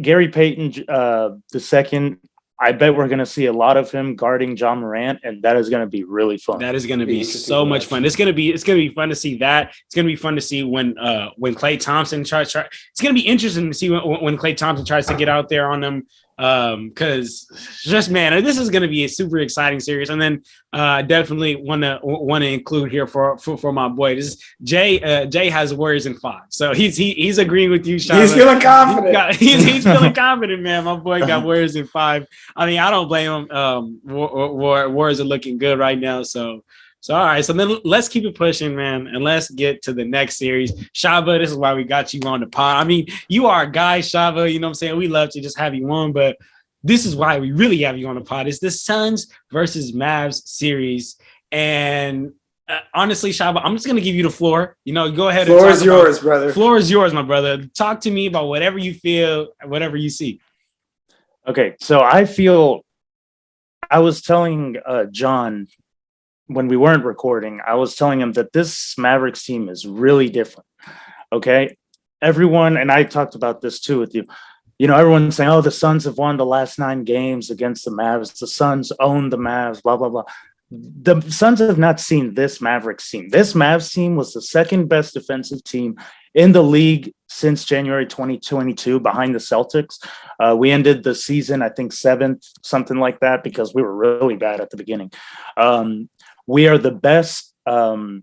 Gary Payton II, I bet we're going to see a lot of him guarding John Morant, and that is going to be really fun. That is going to be so much fun. It's going to be fun to see that. It's going to be fun to see when Klay Thompson tries. It's going to be interesting to see when Klay Thompson tries to get out there on them. Because this is going to be a super exciting series. And then definitely want to include here for my boy. This is Jay. Jay has Warriors in 5, so he's agreeing with you, Shava. He's feeling confident. He's feeling confident, man. My boy got Warriors in 5. I mean, I don't blame him. Warriors are looking good right now, so all right. So then let's keep it pushing, man, and let's get to the next series. Shava, this is why we got you on the pod. I mean, you are a guy, Shava. You know what I'm saying? We love to just have you on, but this is why we really have you on the pod. It's the Suns versus Mavs series. And honestly, Shava, I'm just going to give you the floor. You know, go ahead. Floor is yours, brother. Floor is yours, my brother. Talk to me about whatever you feel, whatever you see. Okay, so I was telling John when we weren't recording, I was telling him that this Mavericks team is really different. Okay. Everyone, and I talked about this too with you, everyone's saying, oh, the Suns have won the last 9 games against the Mavs. The Suns own the Mavs, blah, blah, blah. The Suns have not seen this Mavericks team. This Mavs team was the second best defensive team in the league since January 2022 behind the Celtics. We ended the season, I think 7th, something like that, because we were really bad at the beginning. We are the best. We're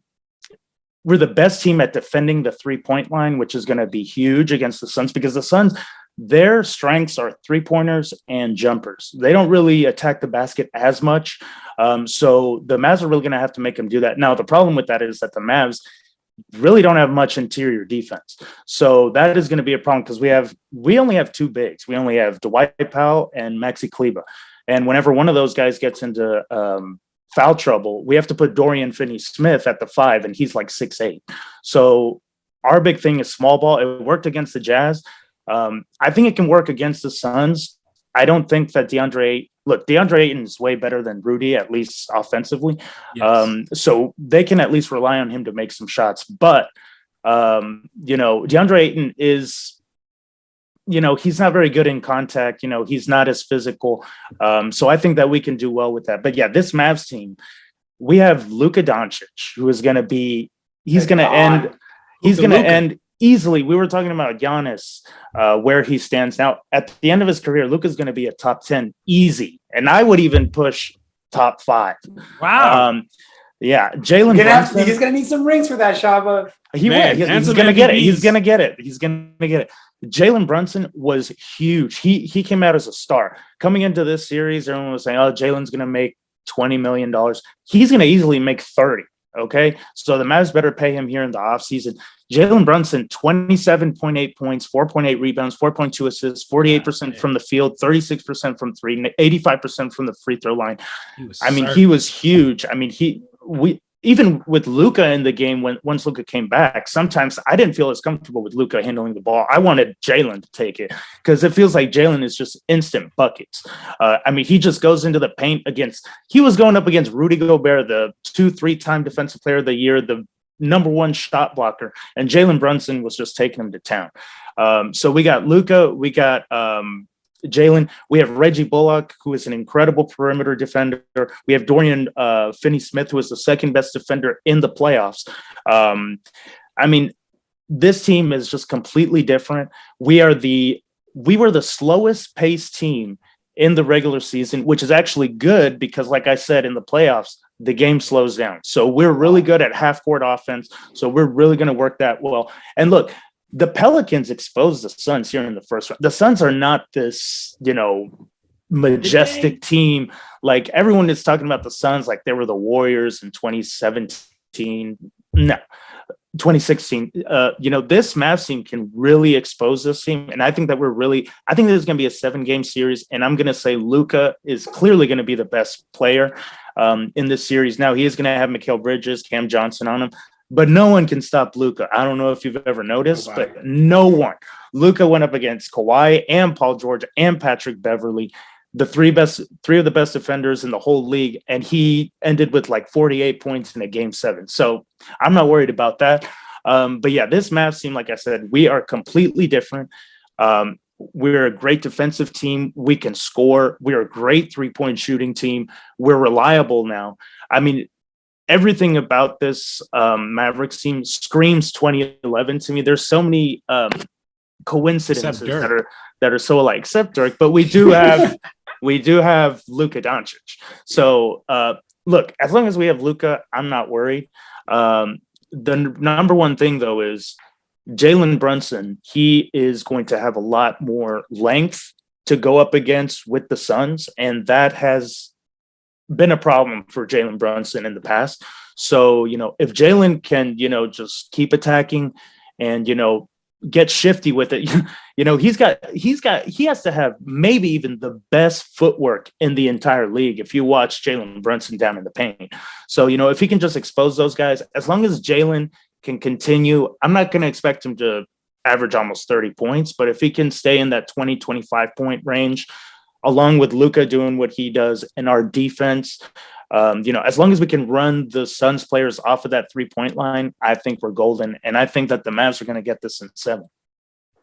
the best team at defending the 3-point line, which is going to be huge against the Suns, because the Suns, their strengths are 3-pointers and jumpers. They don't really attack the basket as much. So the Mavs are really going to have to make them do that. Now, the problem with that is that the Mavs really don't have much interior defense. So that is going to be a problem, because we only have 2 bigs. We only have Dwight Powell and Maxi Kleber. And whenever one of those guys gets into foul trouble, we have to put Dorian Finney-Smith at the 5, and he's like 6'8". So our big thing is small ball. It worked against the Jazz. I think it can work against the Suns. I don't think that DeAndre Ayton is way better than Rudy, at least offensively. Yes. So they can at least rely on him to make some shots. But, DeAndre Ayton is, he's not very good in contact. He's not as physical. So I think that we can do well with that. But yeah, this Mavs team, we have Luka Doncic, who is going to be, he's going to end easily. We were talking about Giannis, where he stands now. At the end of his career, Luka's going to be a top 10 easy. And I would even push top 5. Wow. Yeah. Jalen Brunson. He's going to need some rings for that, Shava. He's going to get it. He's going to get it. Jalen Brunson was huge. He came out as a star. Coming into this series, everyone was saying, oh, Jalen's going to make $20 million. He's going to easily make 30. Okay. So the Mavs better pay him here in the offseason. Jalen Brunson, 27.8 points, 4.8 rebounds, 4.2 assists, 48% from the field, 36% from 3, 85% from the free throw line. He was huge. I mean, even with Luka in the game, once Luka came back, sometimes I didn't feel as comfortable with Luka handling the ball. I wanted Jalen to take it because it feels like Jalen is just instant buckets. I mean, he just goes into the paint he was going up against Rudy Gobert, the 2-3-time defensive player of the year, the number one shot blocker, and Jalen Brunson was just taking him to town. So we got Luka, we got Jalen. We have Reggie Bullock, who is an incredible perimeter defender. We have Dorian Finney-Smith, who is the second best defender in the playoffs. I mean, this team is just completely different. We were the slowest paced team in the regular season, which is actually good because, like I said, in the playoffs, the game slows down. So we're really good at half court offense. So we're really going to work that well. And look, the Pelicans exposed the Suns here in the first round. The Suns are not this, majestic team. Like everyone is talking about the Suns like they were the Warriors in 2017. No, 2016. This Mavs team can really expose this team. And I think that I think there's going to be a 7-game series. And I'm going to say Luka is clearly going to be the best player in this series. Now he is going to have Mikal Bridges, Cam Johnson on him. But no one can stop Luka. I don't know if you've ever noticed, but no one. Luka went up against Kawhi and Paul George and Patrick Beverley, the three of the best defenders in the whole league, and he ended with like 48 points in a game 7. So I'm not worried about that. But yeah, this Mavs team, like I said, we are completely different. We're a great defensive team. We can score. We're a great 3-point shooting team. We're reliable now. I mean, everything about this Mavericks team screams 2011 to me. There's so many coincidences that are so alike, except Dirk. But we do have Luka Doncic. So look, as long as we have Luka, I'm not worried. The number one thing though is Jalen Brunson. He is going to have a lot more length to go up against with the Suns, and that has been a problem for Jalen Brunson in the past. So, if Jalen can, just keep attacking and, get shifty with it, he has to have maybe even the best footwork in the entire league if you watch Jalen Brunson down in the paint. So, if he can just expose those guys, as long as Jalen can continue, I'm not going to expect him to average almost 30 points, but if he can stay in that 20, 25 point range, along with Luka doing what he does in our defense, as long as we can run the Suns players off of that 3-point line, I think we're golden. And I think that the Mavs are going to get this in 7.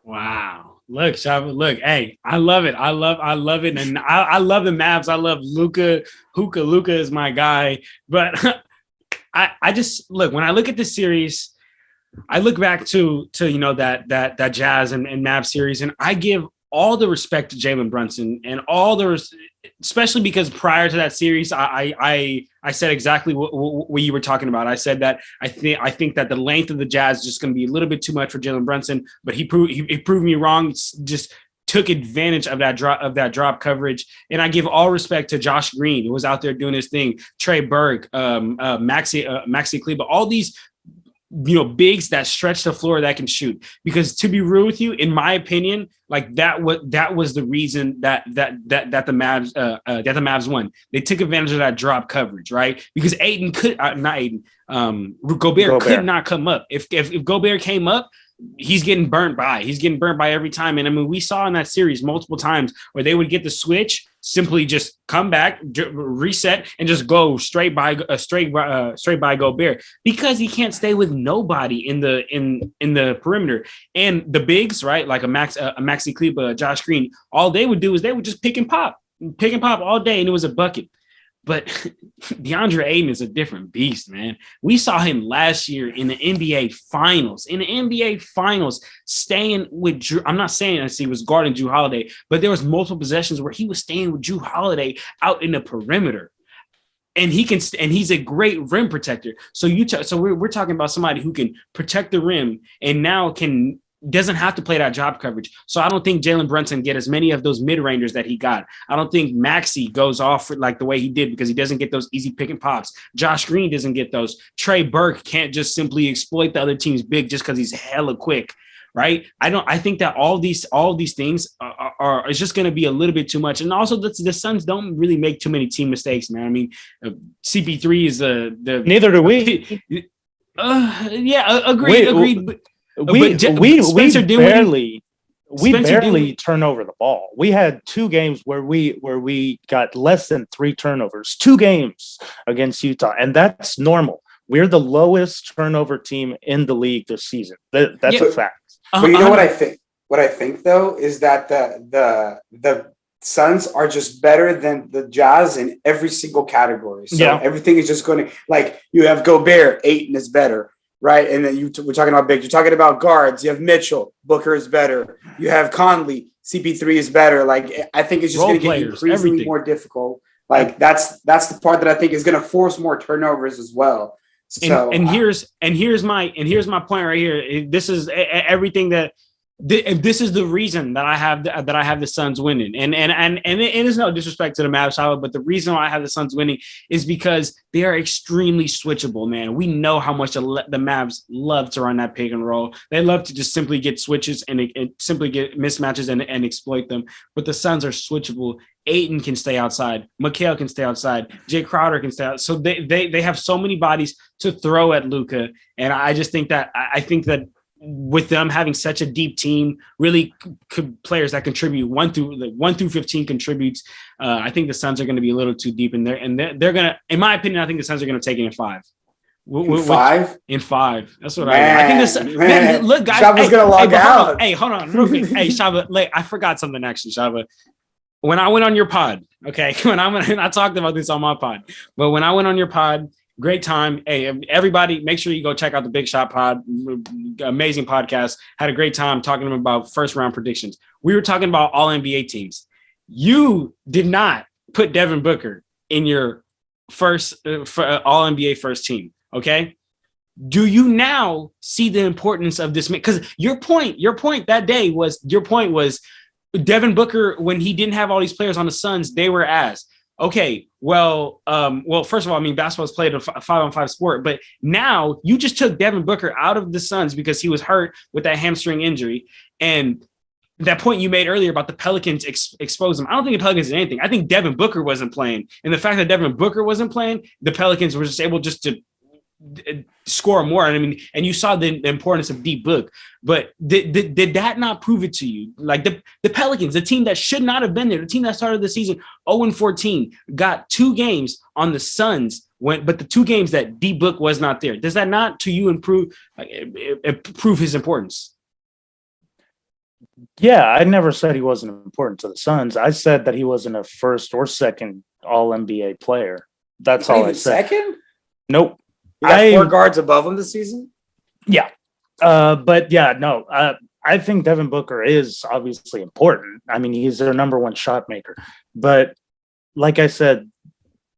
Wow. Look, Shaba, look, hey, I love it. I love it. And I love the Mavs. I love Luka. Luka is my guy. But I just look, when I look at this series, I look back to that Jazz and Mavs series, and I give all the respect to Jalen Brunson and especially because prior to that series, I said exactly what you were talking about. I said that I think that the length of the Jazz is just going to be a little bit too much for Jalen Brunson, but he proved me wrong. Just took advantage of that drop coverage, and I give all respect to Josh Green, who was out there doing his thing. Trey Burke, Maxi Kleber, all these bigs that stretch the floor that can shoot. Because to be real with you, in my opinion, like that was the reason that the Mavs won. They took advantage of that drop coverage, right? Because Gobert could not come up. If Gobert came up, he's getting burnt by every time. And I mean, we saw in that series multiple times where they would get the switch, simply just come back, reset, and just go straight by Gobert, because he can't stay with nobody in the perimeter. And the bigs, right, like a Maxi Kleber, Josh Green, all they would do is they would just pick and pop all day, and it was a bucket. But DeAndre Ayton is a different beast, man. We saw him last year in the NBA Finals. Staying with Drew. I'm not saying he was guarding Drew Holiday, but there was multiple possessions where he was staying with Drew Holiday out in the perimeter. And he's a great rim protector. So we're talking about somebody who can protect the rim and now doesn't have to play that drop coverage. So I don't think Jalen Brunson get as many of those mid-rangers that he got. I don't think Maxey goes off like the way he did, because he doesn't get those easy pick and pops. Josh Green doesn't get those. Trey Burke can't just simply exploit the other team's big just because he's hella quick. right? I think that all these things are it's just going to be a little bit too much. And also the Suns don't really make too many team mistakes, man. I mean, CP3 is the neither do we. Agreed. We barely turn over the ball. We had 2 games where we got less than 3 turnovers. 2 games against Utah, and that's normal. We're the lowest turnover team in the league this season. That's a fact. But you know what I think? What I think though is that the Suns are just better than the Jazz in every single category. So everything is just going to, like, you have Gobert, Ayton is better, right? And then we're talking about bigs. You're talking about guards. You have Mitchell, Booker is better. You have Conley, CP3 is better. Like, I think it's just going to get increasingly more difficult. Like, that's the part that I think is going to force more turnovers as well. So, here's my point right here. This is everything that. This is the reason that I have the Suns winning, and it is no disrespect to the Mavs, but the reason why I have the Suns winning is because they are extremely switchable, man. We know how much the Mavs love to run that pick and roll. They love to just simply get switches and simply get mismatches and exploit them. But the Suns are switchable. Ayton can stay outside. Mikal can stay outside. Jay Crowder can stay out. So they have so many bodies to throw at Luka, and I just think that I think that. With them having such a deep team, really players that contribute 1 through 15 contributes. I think the Suns are going to be a little too deep in there, and they're going to, in my opinion, I think the Suns are going to take it in 5. In 5. That's what I think. Man, look, guys, Shaba's going to log out. Hey, hold on, real quick. Hey, Shaba, I forgot something actually, Shaba. When I went on your pod, okay, I talked about this on my pod, but when I went on your pod. Great time. Hey, everybody, make sure you go check out the Big Shot Pod. Amazing podcast. Had a great time talking about first round predictions. We were talking about all NBA teams. You did not put Devin Booker in your first all NBA first team. Okay. Do you now see the importance of this? Because your point that day was Devin Booker, when he didn't have all these players on the Suns, they were ass. Okay, well, first of all, I mean, basketball is played a 5-on-5 sport, but now you just took Devin Booker out of the Suns because he was hurt with that hamstring injury. And that point you made earlier about the Pelicans expose him. I don't think the Pelicans did anything. I think Devin Booker wasn't playing. And the fact that Devin Booker wasn't playing, the Pelicans were just able just to score more. I mean, and you saw the importance of deep book, but did that not prove it to you? Like the Pelicans, the team that should not have been there, the team that started the season 0-14, got 2 games on the Suns but the 2 games that deep book was not there. Does that not to you prove his importance? Yeah, I never said he wasn't important to the Suns. I said that he wasn't a first or second all NBA player. That's all I said. Second? Nope. You got 4 guards above him this season? Yeah. But yeah, no. I think Devin Booker is obviously important. I mean, he's their number 1 shot maker. But like I said,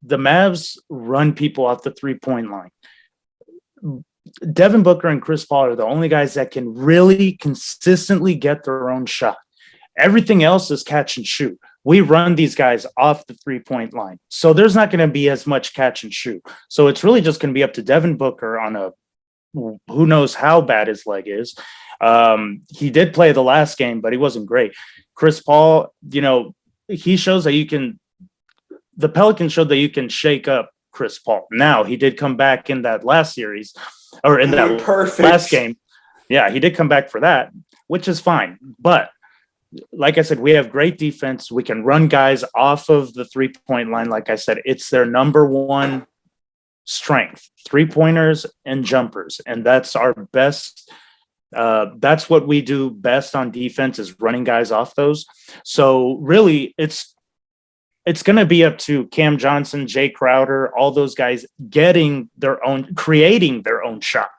the Mavs run people off the 3-point line. Devin Booker and Chris Paul are the only guys that can really consistently get their own shot. Everything else is catch and shoot. We run these guys off the 3-point line. So there's not going to be as much catch and shoot. So it's really just going to be up to Devin Booker on who knows how bad his leg is. He did play the last game, but he wasn't great. Chris Paul, he shows that the Pelicans showed that you can shake up Chris Paul. Now, he did come back in that last series or in that last game. Yeah, he did come back for that, which is fine. But like I said, we have great defense. We can run guys off of the 3-point line. Like I said, it's their number 1 strength, 3-pointers and jumpers. And that's our best. That's what we do best on defense, is running guys off those. So really it's going to be up to Cam Johnson, Jay Crowder, all those guys creating their own shot.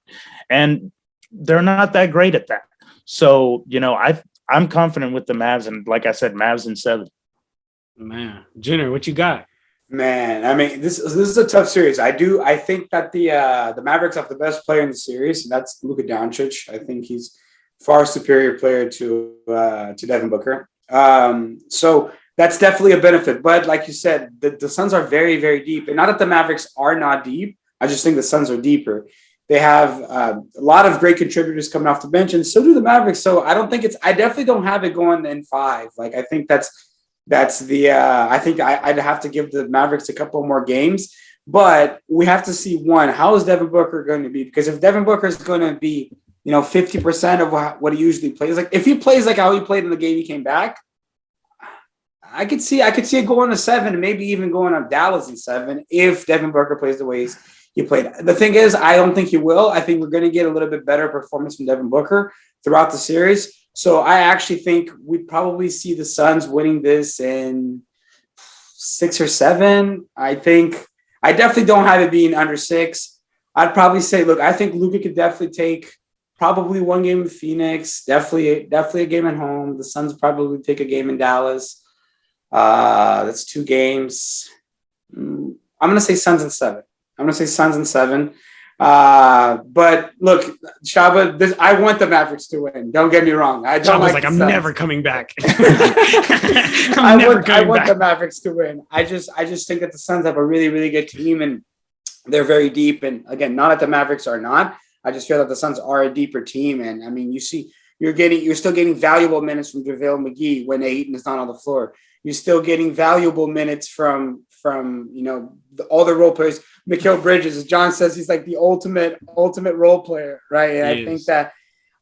And they're not that great at that. So, I'm confident with the Mavs, and like I said, Mavs in 7. Man, Jenner, what you got? Man, I mean, this is a tough series. I think that the Mavericks have the best player in the series, and that's Luka Doncic. I think he's far superior player to Devin Booker. So that's definitely a benefit. But like you said, the Suns are very, very deep, and not that the Mavericks are not deep. I just think the Suns are deeper. They have a lot of great contributors coming off the bench, and so do the Mavericks. So I don't think I definitely don't have it going in 5. Like, I think that's the, I think I'd have to give the Mavericks a couple more games, but we have to see, one, how is Devin Booker going to be? Because if Devin Booker is going to be, 50% of what he usually plays, like if he plays like how he played in the game he came back, I could see it going to 7, and maybe even going up Dallas in 7 if Devin Booker plays the way he played. The thing is, I don't think he will. I think we're going to get a little bit better performance from Devin Booker throughout the series. So I actually think we'd probably see the Suns winning this in 6 or 7. I definitely don't have it being under 6. I'd probably say, look, I think Luka could definitely take probably one game in Phoenix, definitely a game at home. The Suns probably take a game in Dallas. That's 2 games. I'm going to say Suns in 7. But look, Shaba, I want the Mavericks to win. Don't get me wrong. I don't I'm never coming back. I want the Mavericks to win. I just think that the Suns have a really, really good team, and they're very deep. And again, not that the Mavericks are not. I just feel that the Suns are a deeper team. And I mean, you're still getting valuable minutes from JaVale McGee when Ayton is not on the floor. You're still getting valuable minutes from all the role players. Mikal Bridges, as John says, he's like the ultimate role player, right? And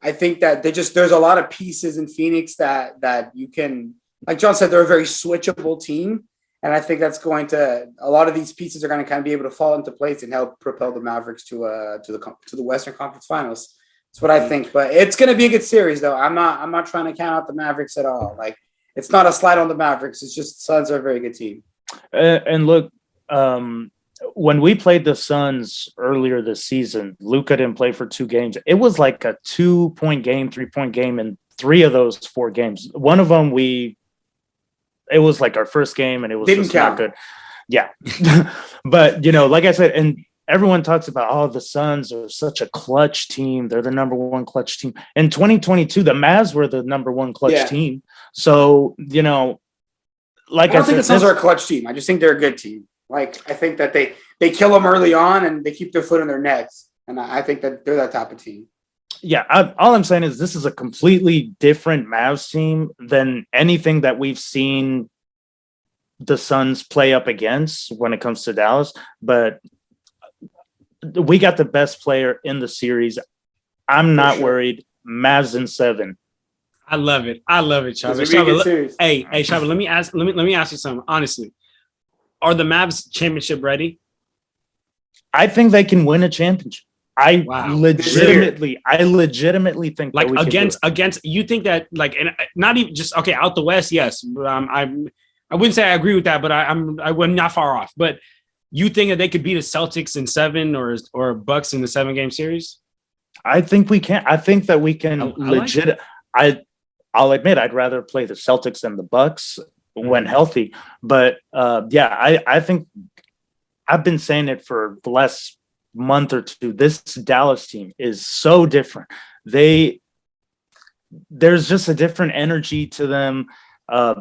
I think that there's a lot of pieces in Phoenix that you can, like John said, they're a very switchable team. And I think that's a lot of these pieces are going to kind of be able to fall into place and help propel the Mavericks to the Western Conference Finals. That's what I think. But it's going to be a good series, though. I'm not trying to count out the Mavericks at all. Like, it's not a slide on the Mavericks. It's just Suns are a very good team. And look, when we played the Suns earlier this season, Luka didn't play for 2 games. It was like a 2-point game, 3-point game in 3 of those 4 games. One of them it was like our first game, and it was Didn't count. not good. Yeah. But, like I said, and everyone talks about, the Suns are such a clutch team. They're the number 1 clutch team. In 2022, the Mavs were the number 1 clutch team. So, like I don't think the Suns are a clutch team. I just think they're a good team. Like, I think that they kill them early on and they keep their foot in their necks. And I think that they're that type of team. Yeah, all I'm saying is this is a completely different Mavs team than anything that we've seen the Suns play up against when it comes to Dallas. But we got the best player in the series. I'm not worried. Mavs in 7. I love it, Shaba. Hey, Shaba, let me ask you something. Honestly, are the Mavs championship ready? I think they can win a championship. I legitimately think like against you think that, like, and not even just out the West, yes. I wouldn't say I agree with that, but I'm not far off. But you think that they could beat the Celtics in 7 or Bucks in the 7-game series? I think we can. I think that we can legit. I'll admit I'd rather play the Celtics than the Bucks when healthy. But I think I've been saying it for the last month or 2. This Dallas team is so different. There's just a different energy to them.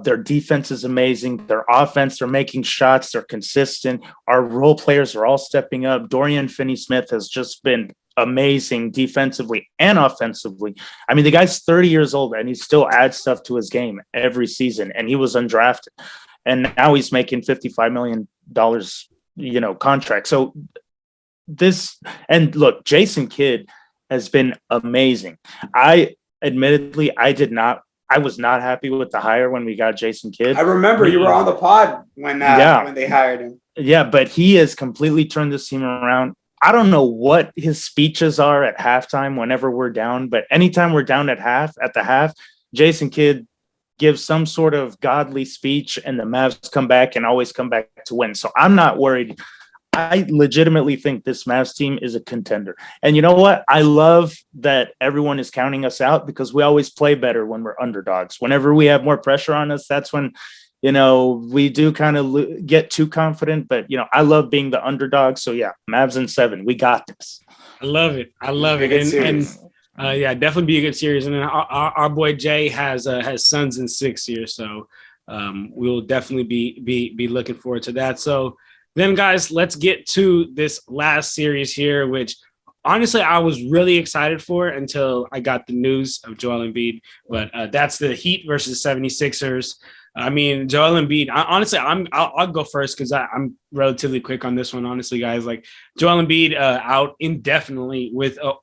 Their defense is amazing. Their offense, they're making shots. They're consistent. Our role players are all stepping up. Dorian Finney-Smith has just been amazing defensively and offensively. I mean, the guy's 30 years old and he still adds stuff to his game every season. And he was undrafted. And now he's making $55 million, contract. So look, Jason Kidd has been amazing. I was not happy with the hire when we got Jason Kidd. I remember you were on the pod when they hired him. Yeah, but he has completely turned this team around. I don't know what his speeches are at halftime whenever we're down, but anytime we're down at the half, Jason Kidd gives some sort of godly speech and the Mavs come back and always come back to win. So I'm not worried. I legitimately think this Mavs team is a contender. And you know what? I love that everyone is counting us out because we always play better when we're underdogs. Whenever we have more pressure on us, that's when, we do kind of get too confident. But, I love being the underdog. So, yeah, Mavs in 7. We got this. I love it. And definitely be a good series. And then our boy Jay has Suns in 6 here. So we'll definitely be looking forward to that. So, then, guys, let's get to this last series here, which honestly, I was really excited for it until I got the news of Joel Embiid. But that's the Heat versus 76ers. I mean, Joel Embiid. I'll go first because I'm relatively quick on this one. Honestly, guys, like Joel Embiid out indefinitely with a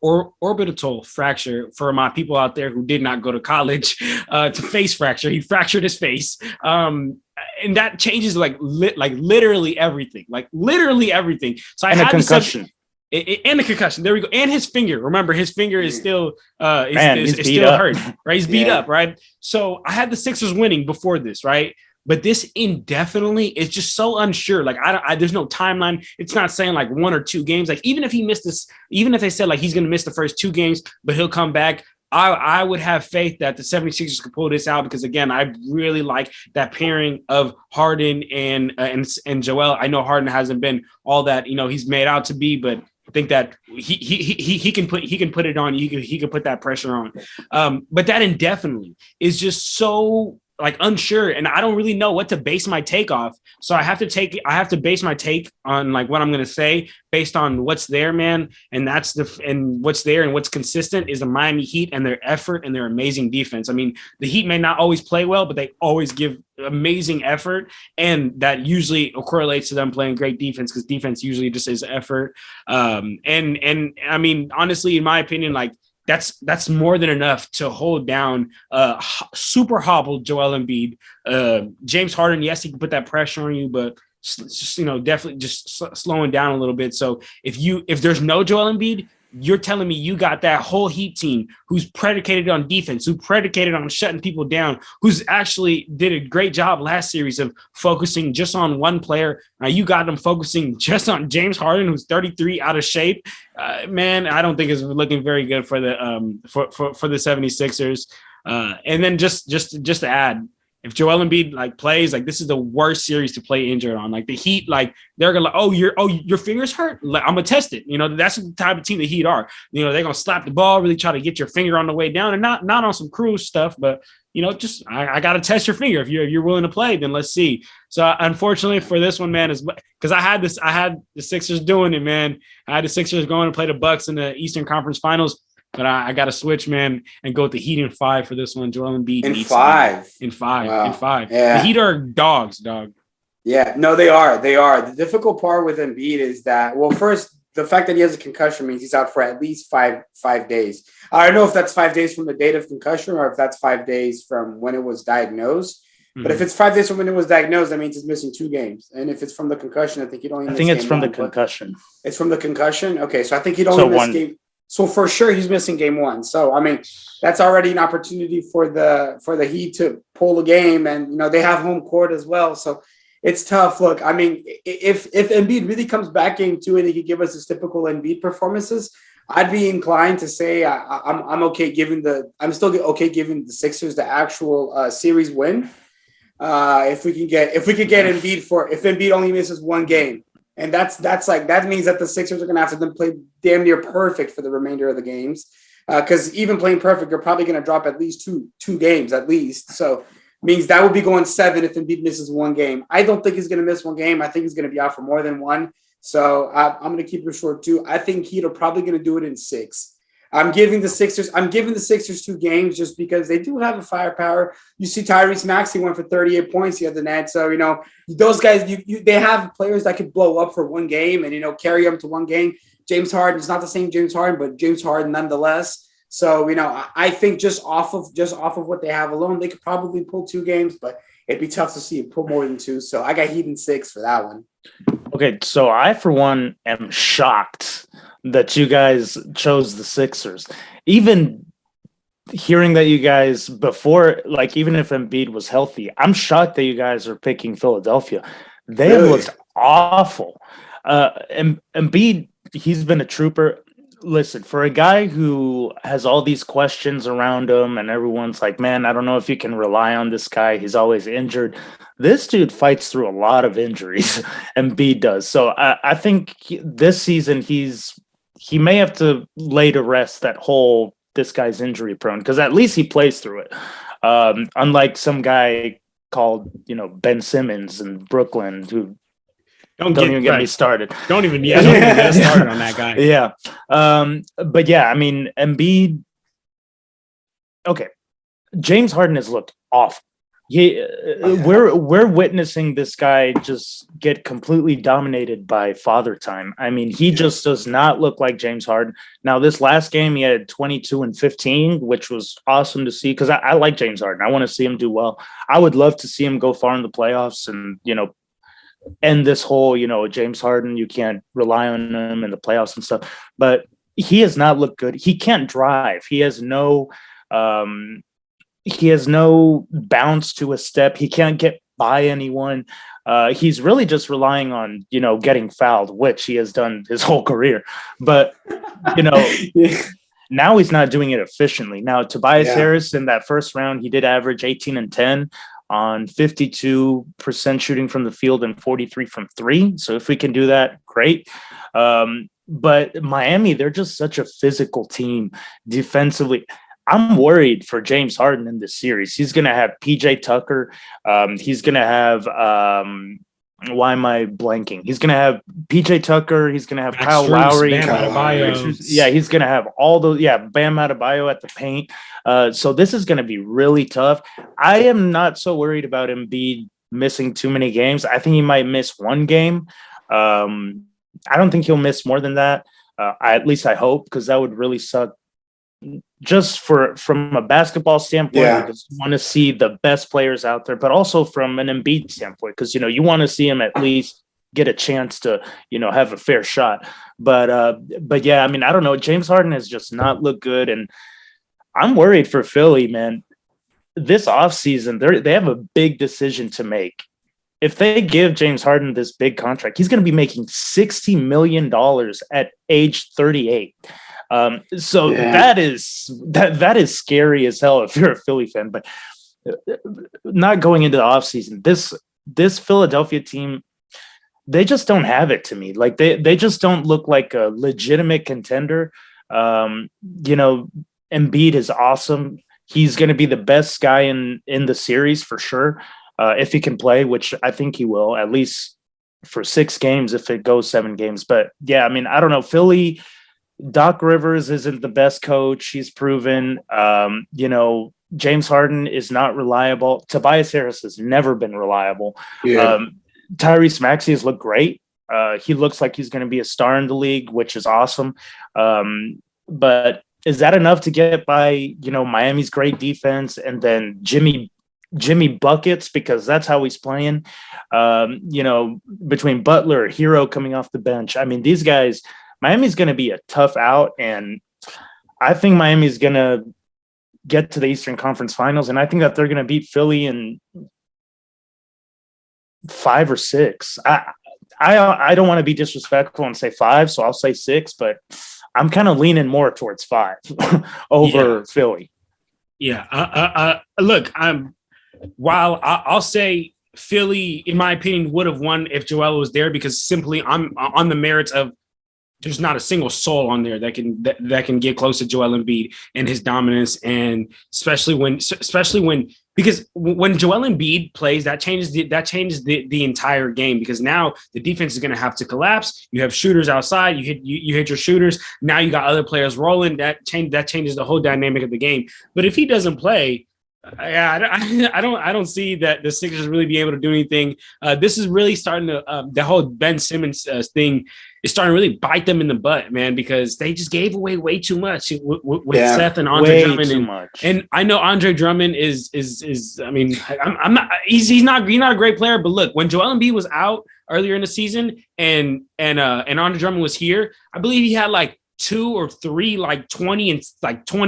orbital fracture. For my people out there who did not go to college, to face fracture, he fractured his face. And that changes literally everything. So I had concussion. And the concussion. There we go. And his finger. Remember, his finger is still he's still hurt. Right, he's beat up. Right. So I had the Sixers winning before this. Right. But this indefinitely is just so unsure. Like there's no timeline. It's not saying like 1 or 2 games. Like even if he missed this, even if they said like he's going to miss the first 2 games, but he'll come back. I would have faith that the 76ers could pull this out because, again, I really like that pairing of Harden and Joel. I know Harden hasn't been all that, he's made out to be, but I think that he can put it on. He can put that pressure on. But that indefinitely is just so like unsure, and I don't really know what to base my take off. So I have to base my take on like what I'm going to say based on what's there, man. And and what's there and what's consistent is the Miami Heat and their effort and their amazing defense. I mean, the Heat may not always play well, but they always give amazing effort, and that usually correlates to them playing great defense because defense usually just is effort. And I mean, honestly, in my opinion, like that's more than enough to hold down super hobbled Joel Embiid. James Harden, yes, he can put that pressure on you, but just definitely just slowing down a little bit. So if there's no Joel Embiid, you're telling me you got that whole Heat team who's predicated on defense, who predicated on shutting people down, who's actually did a great job last series of focusing just on one player. Now you got them focusing just on James Harden, who's 33 out of shape. Man, I don't think it's looking very good for the for the 76ers. And then just to add, if Joel Embiid like plays, like this is the worst series to play injured on. Like the Heat, like they're gonna your fingers hurt. Like, I'm gonna test it. That's the type of team the Heat are. They're gonna slap the ball, really try to get your finger on the way down, and not on some cruel stuff, but just I gotta test your finger. If you're willing to play, then let's see. So unfortunately for this one, man, is because I had the Sixers doing it, man. I had the Sixers going to play the Bucks in the Eastern Conference Finals. But I got to switch, man, and go with the Heat in 5 for this one. Joel Embiid in 5. In 5. Wow. In 5. Yeah. The Heat are dogs, dog. Yeah, no, they are. They are. The difficult part with Embiid is that, well, first, the fact that he has a concussion means he's out for at least five days. I don't know if that's 5 days from the date of concussion or if that's 5 days from when it was diagnosed. Mm-hmm. But if it's 5 days from when it was diagnosed, that means he's missing 2 games. And if it's from the concussion, I think he'd only miss it's from the concussion. It's from the concussion? Okay, so I think he'd only miss game. So for sure, he's missing game 1. So, I mean, that's already an opportunity for the Heat to pull a game. And, they have home court as well. So it's tough. Look, I mean, if Embiid really comes back game 2 and he could give us his typical Embiid performances, I'd be inclined to say I'm okay giving I'm still okay giving the Sixers the actual series win. If we could get Embiid if Embiid only misses 1 game. And that means that the Sixers are going to have to then play damn near perfect for the remainder of the games. Because even playing perfect, you're probably going to drop at least two games at least. So means that would be going 7 if Embiid misses 1 game. I don't think he's going to miss 1 game. I think he's going to be out for more than 1. So I'm going to keep it short too. I think Heat are probably going to do it in 6. I'm giving the Sixers 2 games just because they do have a firepower. You see Tyrese Maxey went for 38 points the other night. So, those guys, they have players that could blow up for 1 game and, carry them to 1 game. James Harden is not the same James Harden, but James Harden nonetheless. So, I think just off of what they have alone, they could probably pull 2 games, but it'd be tough to see it pull more than 2. So I got Heat in 6 for that one. Okay, so I, for one, am shocked that you guys chose the Sixers. Even hearing that you guys before, like even if Embiid was healthy, I'm shocked that you guys are picking Philadelphia. They have looked awful. Embiid, he's been a trooper. Listen, for a guy who has all these questions around him and everyone's like, man, I don't know if you can rely on this guy. He's always injured. This dude fights through a lot of injuries. Embiid does. So I think this season he may have to lay to rest that whole this guy's injury prone because at least he plays through it. Unlike some guy called, Ben Simmons in Brooklyn who Don't even get me started. Don't even get us started on that guy. Yeah. But yeah, I mean, Embiid. Okay, James Harden has looked awful. We're witnessing this guy just get completely dominated by father time. I mean, he just does not look like James Harden. Now, this last game, he had 22 and 15, which was awesome to see because I like James Harden. I want to see him do well. I would love to see him go far in the playoffs and, end this whole, James Harden, you can't rely on him in the playoffs and stuff. But he has not looked good. He can't drive. He has no bounce to a step. He can't get by anyone. He's really just relying on, getting fouled, which he has done his whole career. But, now he's not doing it efficiently. Now, Tobias Harris in that first round, he did average 18 and 10 on 52% shooting from the field and 43 from three. So if we can do that, great. But Miami, they're just such a physical team defensively. I'm worried for James Harden in this series. He's going to have PJ Tucker. He's going to have, why am I blanking? He's going to have PJ Tucker. He's going to have Kyle Lowry. Bam Adebayo. Yeah, he's going to have all those. Yeah, Bam Adebayo at the paint. So this is going to be really tough. I am not so worried about Embiid missing too many games. I think he might miss one game. I don't think he'll miss more than that. At least I hope, because that would really suck. Just from a basketball standpoint, I just want to see the best players out there, but also from an Embiid standpoint, because you want to see him at least get a chance to have a fair shot. But yeah, I mean, I don't know. James Harden has just not looked good, and I'm worried for Philly, man. This offseason, they have a big decision to make. If they give James Harden this big contract, he's going to be making $60 million at age 38. That is scary as hell if you're a Philly fan. But not going into the offseason, this Philadelphia team, they just don't have it to me. Like they just don't look like a legitimate contender. Embiid is awesome. He's going to be the best guy in the series for sure, if he can play, which I think he will, at least for 6 games if it goes 7 games. But yeah, I mean, I don't know. Philly, Doc Rivers isn't the best coach. He's proven, James Harden is not reliable. Tobias Harris has never been reliable. Tyrese Maxey has looked great. He looks like he's going to be a star in the league, which is awesome. But is that enough to get by, Miami's great defense and then Jimmy buckets, because that's how he's playing, between Butler, Hero coming off the bench. I mean, these guys, Miami's going to be a tough out, and I think Miami's going to get to the Eastern Conference Finals, and I think that they're going to beat Philly in 5 or 6. I don't want to be disrespectful and say 5, so I'll say 6, but I'm kind of leaning more towards 5 over Philly. Yeah. Look, I'll say Philly, in my opinion, would have won if Joel was there, because simply I'm on the merits of there's not a single soul on there that can get close to Joel Embiid and his dominance, and especially when because when Joel Embiid plays, that changes the entire game, because now the defense is going to have to collapse. You have shooters outside. You hit your shooters. Now you got other players rolling. That changes the whole dynamic of the game. But if he doesn't play, I don't see that the Sixers really be able to do anything. This is really starting to the whole Ben Simmons thing is starting to really bite them in the butt, man, because they just gave away way too much with Seth and Andre Drummond. And I know Andre Drummond is I mean, I'm not he's not a great player, but look, when Joel Embiid was out earlier in the season and Andre Drummond was here, I believe he had like 2 or 3 like 20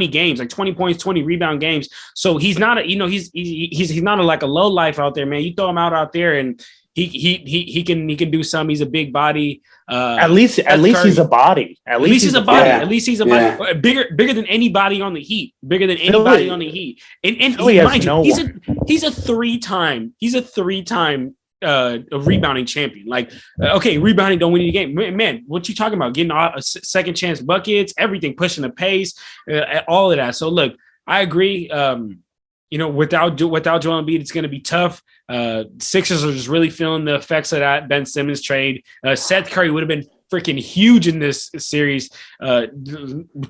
games, like 20 points, 20 rebound games. So he's not he's not like a low life out there, man. You throw him out there and he can do some. He's a big body. At least he's a body. At least he's a body. At least he's a body. Bigger than anybody on the Heat. Bigger than anybody on the Heat. And mind you, he's a 3-time. He's a 3-time a rebounding champion. Like, okay, rebounding don't win you the game, man. What you talking about? Getting a second chance buckets, everything, pushing the pace, all of that. So look, I agree. without Joel Embiid, it's going to be tough. Sixers are just really feeling the effects of that Ben Simmons trade. Seth Curry would have been freaking huge in this series. To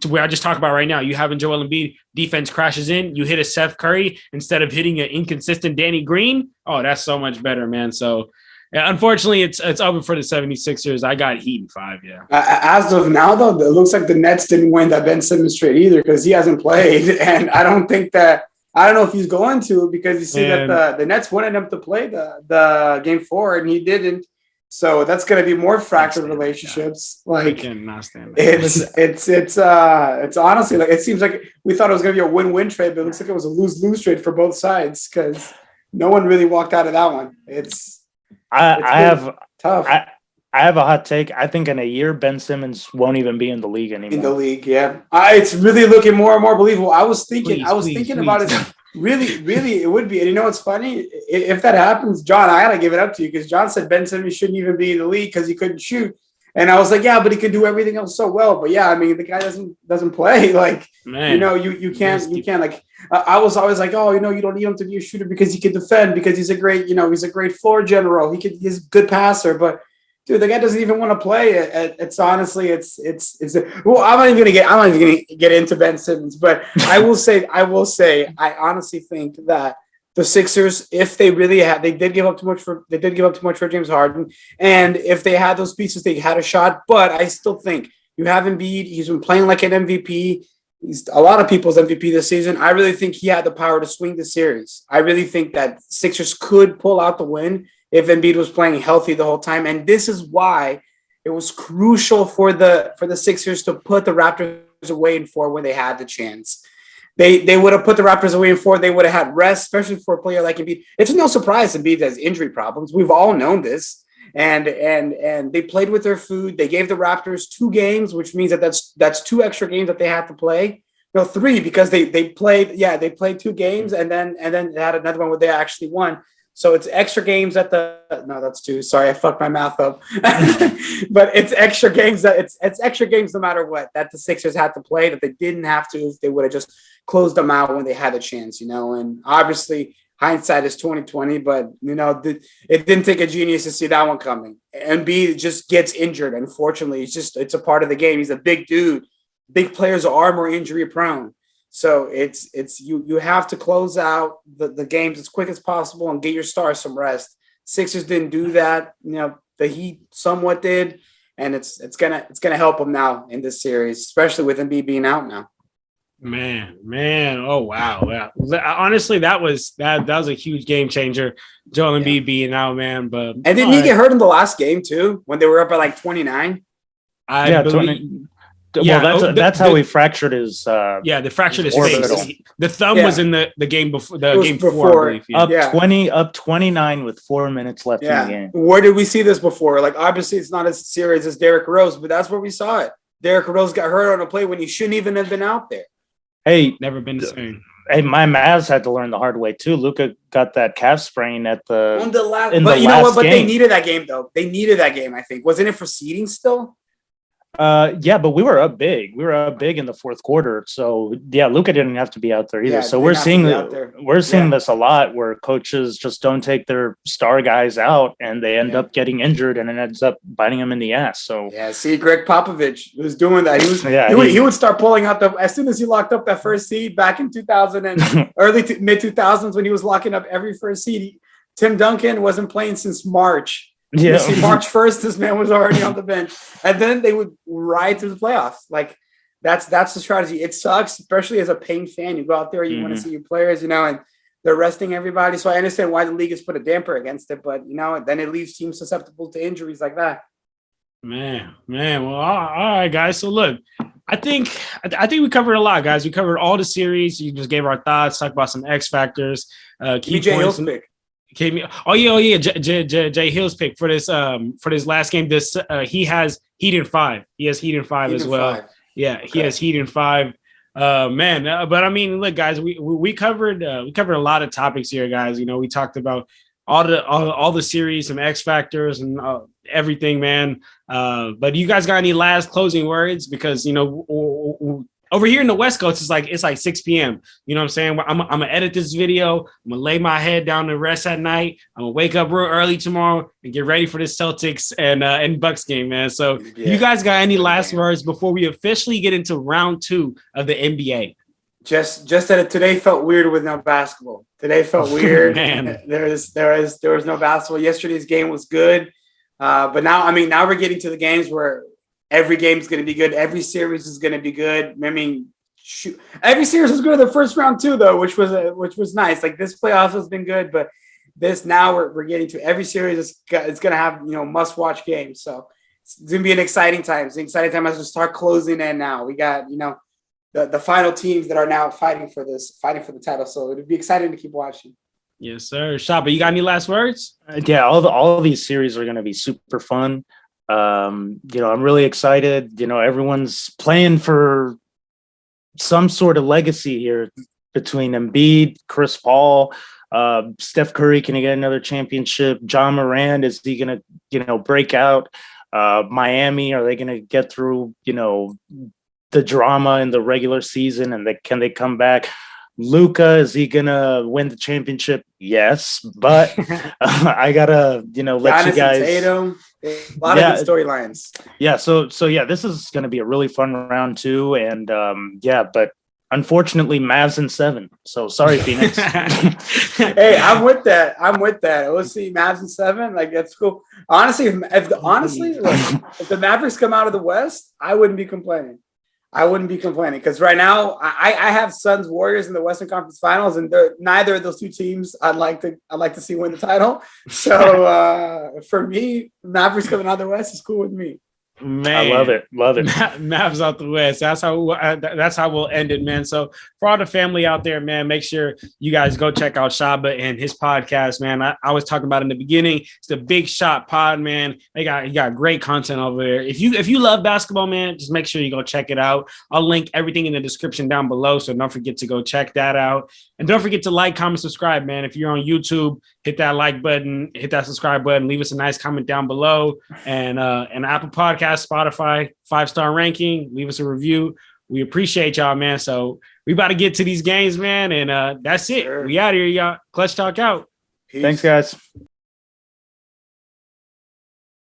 where I just talked about right now, you having Joel Embiid, defense crashes in, you hit a Seth Curry instead of hitting an inconsistent Danny Green. Oh, that's so much better, man. So unfortunately, it's over for the 76ers. I got Heat in 5, yeah. As of now, though, it looks like the Nets didn't win that Ben Simmons trade either because he hasn't played. And I don't know if he's going to, because you see that the Nets wanted him to play the game 4 and he didn't. So that's going to be more fractured relationships. Like, cannot stand that. It's honestly, like, it seems like we thought it was going to be a win-win trade, but it looks like it was a lose-lose trade for both sides because no one really walked out of that one. I have tough. I have a hot take. I think in a year, Ben Simmons won't even be in the league anymore. In the league, yeah. It's really looking more and more believable. I was thinking about it. Really, it would be. And you know what's funny? If that happens, John, I gotta give it up to you because John said Ben Simmons shouldn't even be in the league because he couldn't shoot. And I was like, yeah, but he could do everything else so well. But yeah, I mean, the guy doesn't play. Like, man, you can't like. I was always like, oh, you don't need him to be a shooter because he can defend because he's a great floor general. He's a good passer, but dude, the guy doesn't even want to play. It's honestly, well, I'm not even gonna get into Ben Simmons, but I will say, I honestly think that the Sixers, if they really they did give up too much for James Harden, and if they had those pieces, they had a shot. But I still think you have Embiid. He's been playing like an MVP. He's a lot of people's MVP this season. I really think he had the power to swing the series. I really think that Sixers could pull out the win if Embiid was playing healthy the whole time. And this is why it was crucial for the Sixers to put the Raptors away in 4 when they had the chance. They would have put the Raptors away in 4. They would have had rest, especially for a player like Embiid. It's no surprise Embiid has injury problems. We've all known this. And they played with their food. They gave the Raptors 2 games, which means that's 2 extra games that they had to play. No, 3 because they played 2 games and then they had another one where they actually won. So it's extra games that's 2. Sorry, I fucked my math up. But it's extra games it's extra games no matter what that the Sixers had to play that they didn't have to if they would have just closed them out when they had a chance, and obviously hindsight is 2020, but it didn't take a genius to see that one coming. Embiid just gets injured. Unfortunately, it's a part of the game. He's a big dude. Big players are more injury prone. So it's you have to close out the games as quick as possible and get your stars some rest. Sixers didn't do that. The Heat somewhat did, and it's gonna help them now in this series, especially with Embiid being out now. Man. Oh wow. Honestly, that was a huge game changer. Joel Embiid being out, man. But and didn't he get hurt in the last game too when they were up at like 29? I believe. Well, that's how he fractured his. They fractured his face. The thumb was in the game before. Game before. I believe, up 29 with 4 minutes left in the game. Where did we see this before? Like, obviously, it's not as serious as Derrick Rose, but that's where we saw it. Derrick Rose got hurt on a play when he shouldn't even have been out there. Hey, never been the same. Hey, my Mavs had to learn the hard way too. Luka got that calf sprain at the last. But you know what? But they needed that game though. They needed that game. I think wasn't it for seeding still? Yeah, but we were up big. We were up big in the fourth quarter. So yeah, Luka didn't have to be out there either. So we're seeing this a lot where coaches just don't take their star guys out and they end up getting injured and it ends up biting them in the ass. So see, Greg Popovich was doing that. He would start pulling out as soon as he locked up that first seed back in 2000 and mid 2000s when he was locking up every first seed. Tim Duncan wasn't playing since March. Yeah, March 1st, this man was already on the bench, and then they would ride through the playoffs. Like that's the strategy. It sucks, especially as a Payne fan. You go out there, you want to see your players, and they're resting everybody. So I understand why the league has put a damper against it, but then it leaves teams susceptible to injuries like that. Man. Well, all right, guys. So look, I think we covered a lot, guys. We covered all the series. You just gave our thoughts, talked about some X factors. Key Hill's pick. Jay Hill's pick for this last game. He has Heat in 5. He has Heat in 5 as well. 5. Yeah, okay. He has Heat in 5. But I mean, look, guys, we covered a lot of topics here, guys. We talked about all the series, some X factors, and everything, man. But you guys got any last closing words? Because over here in the West Coast, it's like 6 p.m. You know what I'm saying? I'm gonna edit this video. I'm gonna lay my head down to rest at night. I'm gonna wake up real early tomorrow and get ready for this Celtics and Bucks game, man. So, you guys got any last words before we officially get into round 2 of the NBA? Just that today felt weird with no basketball. Today felt weird. Man. There was no basketball. Yesterday's game was good, but now we're getting to the games where every game is going to be good. Every series is going to be good. I mean, shoot, every series was good in the first round too, though, which was nice. Like this playoffs has been good, but this now we're getting to every series. It's going to have must watch games. So it's going to be an exciting time. It's an exciting time as we start closing in. Now we got the final teams that are now fighting for the title. So it'll be exciting to keep watching. Yes, sir. Shaba, you got any last words? Yeah, all of these series are going to be super fun. I'm really excited. Everyone's playing for some sort of legacy here between Embiid, Chris Paul, Steph Curry. Can he get another championship? John Morant, is he going to, break out? Miami, are they going to get through, the drama in the regular season, and can they come back? Luka, is he gonna win the championship? Yes, but I gotta let Giannis you guys. Tatum, a lot of good storylines. Yeah, so yeah, this is gonna be a really fun round 2, and but unfortunately, Mavs in 7. So sorry, Phoenix. Hey, I'm with that. We'll see Mavs in 7. Like that's cool. Honestly, if the Mavericks come out of the West, I wouldn't be complaining. Because right now I have Suns Warriors in the Western Conference Finals, and neither of those two teams I'd like to see win the title. So for me, Mavericks coming out of the West is cool with me. Man, I love it. Mavs out the West. That's how we'll end it, man. So for all the family out there, man, make sure you guys go check out Shaba and his podcast, man. I was talking about in the beginning. It's the Big Shot Pod, man. He got great content over there. If you love basketball, man, just make sure you go check it out. I'll link everything in the description down below, so don't forget to go check that out. And don't forget to like, comment, subscribe, man. If you're on YouTube, hit that like button, hit that subscribe button, leave us a nice comment down below, and Apple Podcast, Spotify, 5-star ranking, leave us a review. We appreciate y'all, man. So we about to get to these games, man, and that's it. Sure. We out here, y'all. Clutch Talk out. Peace. Thanks, guys.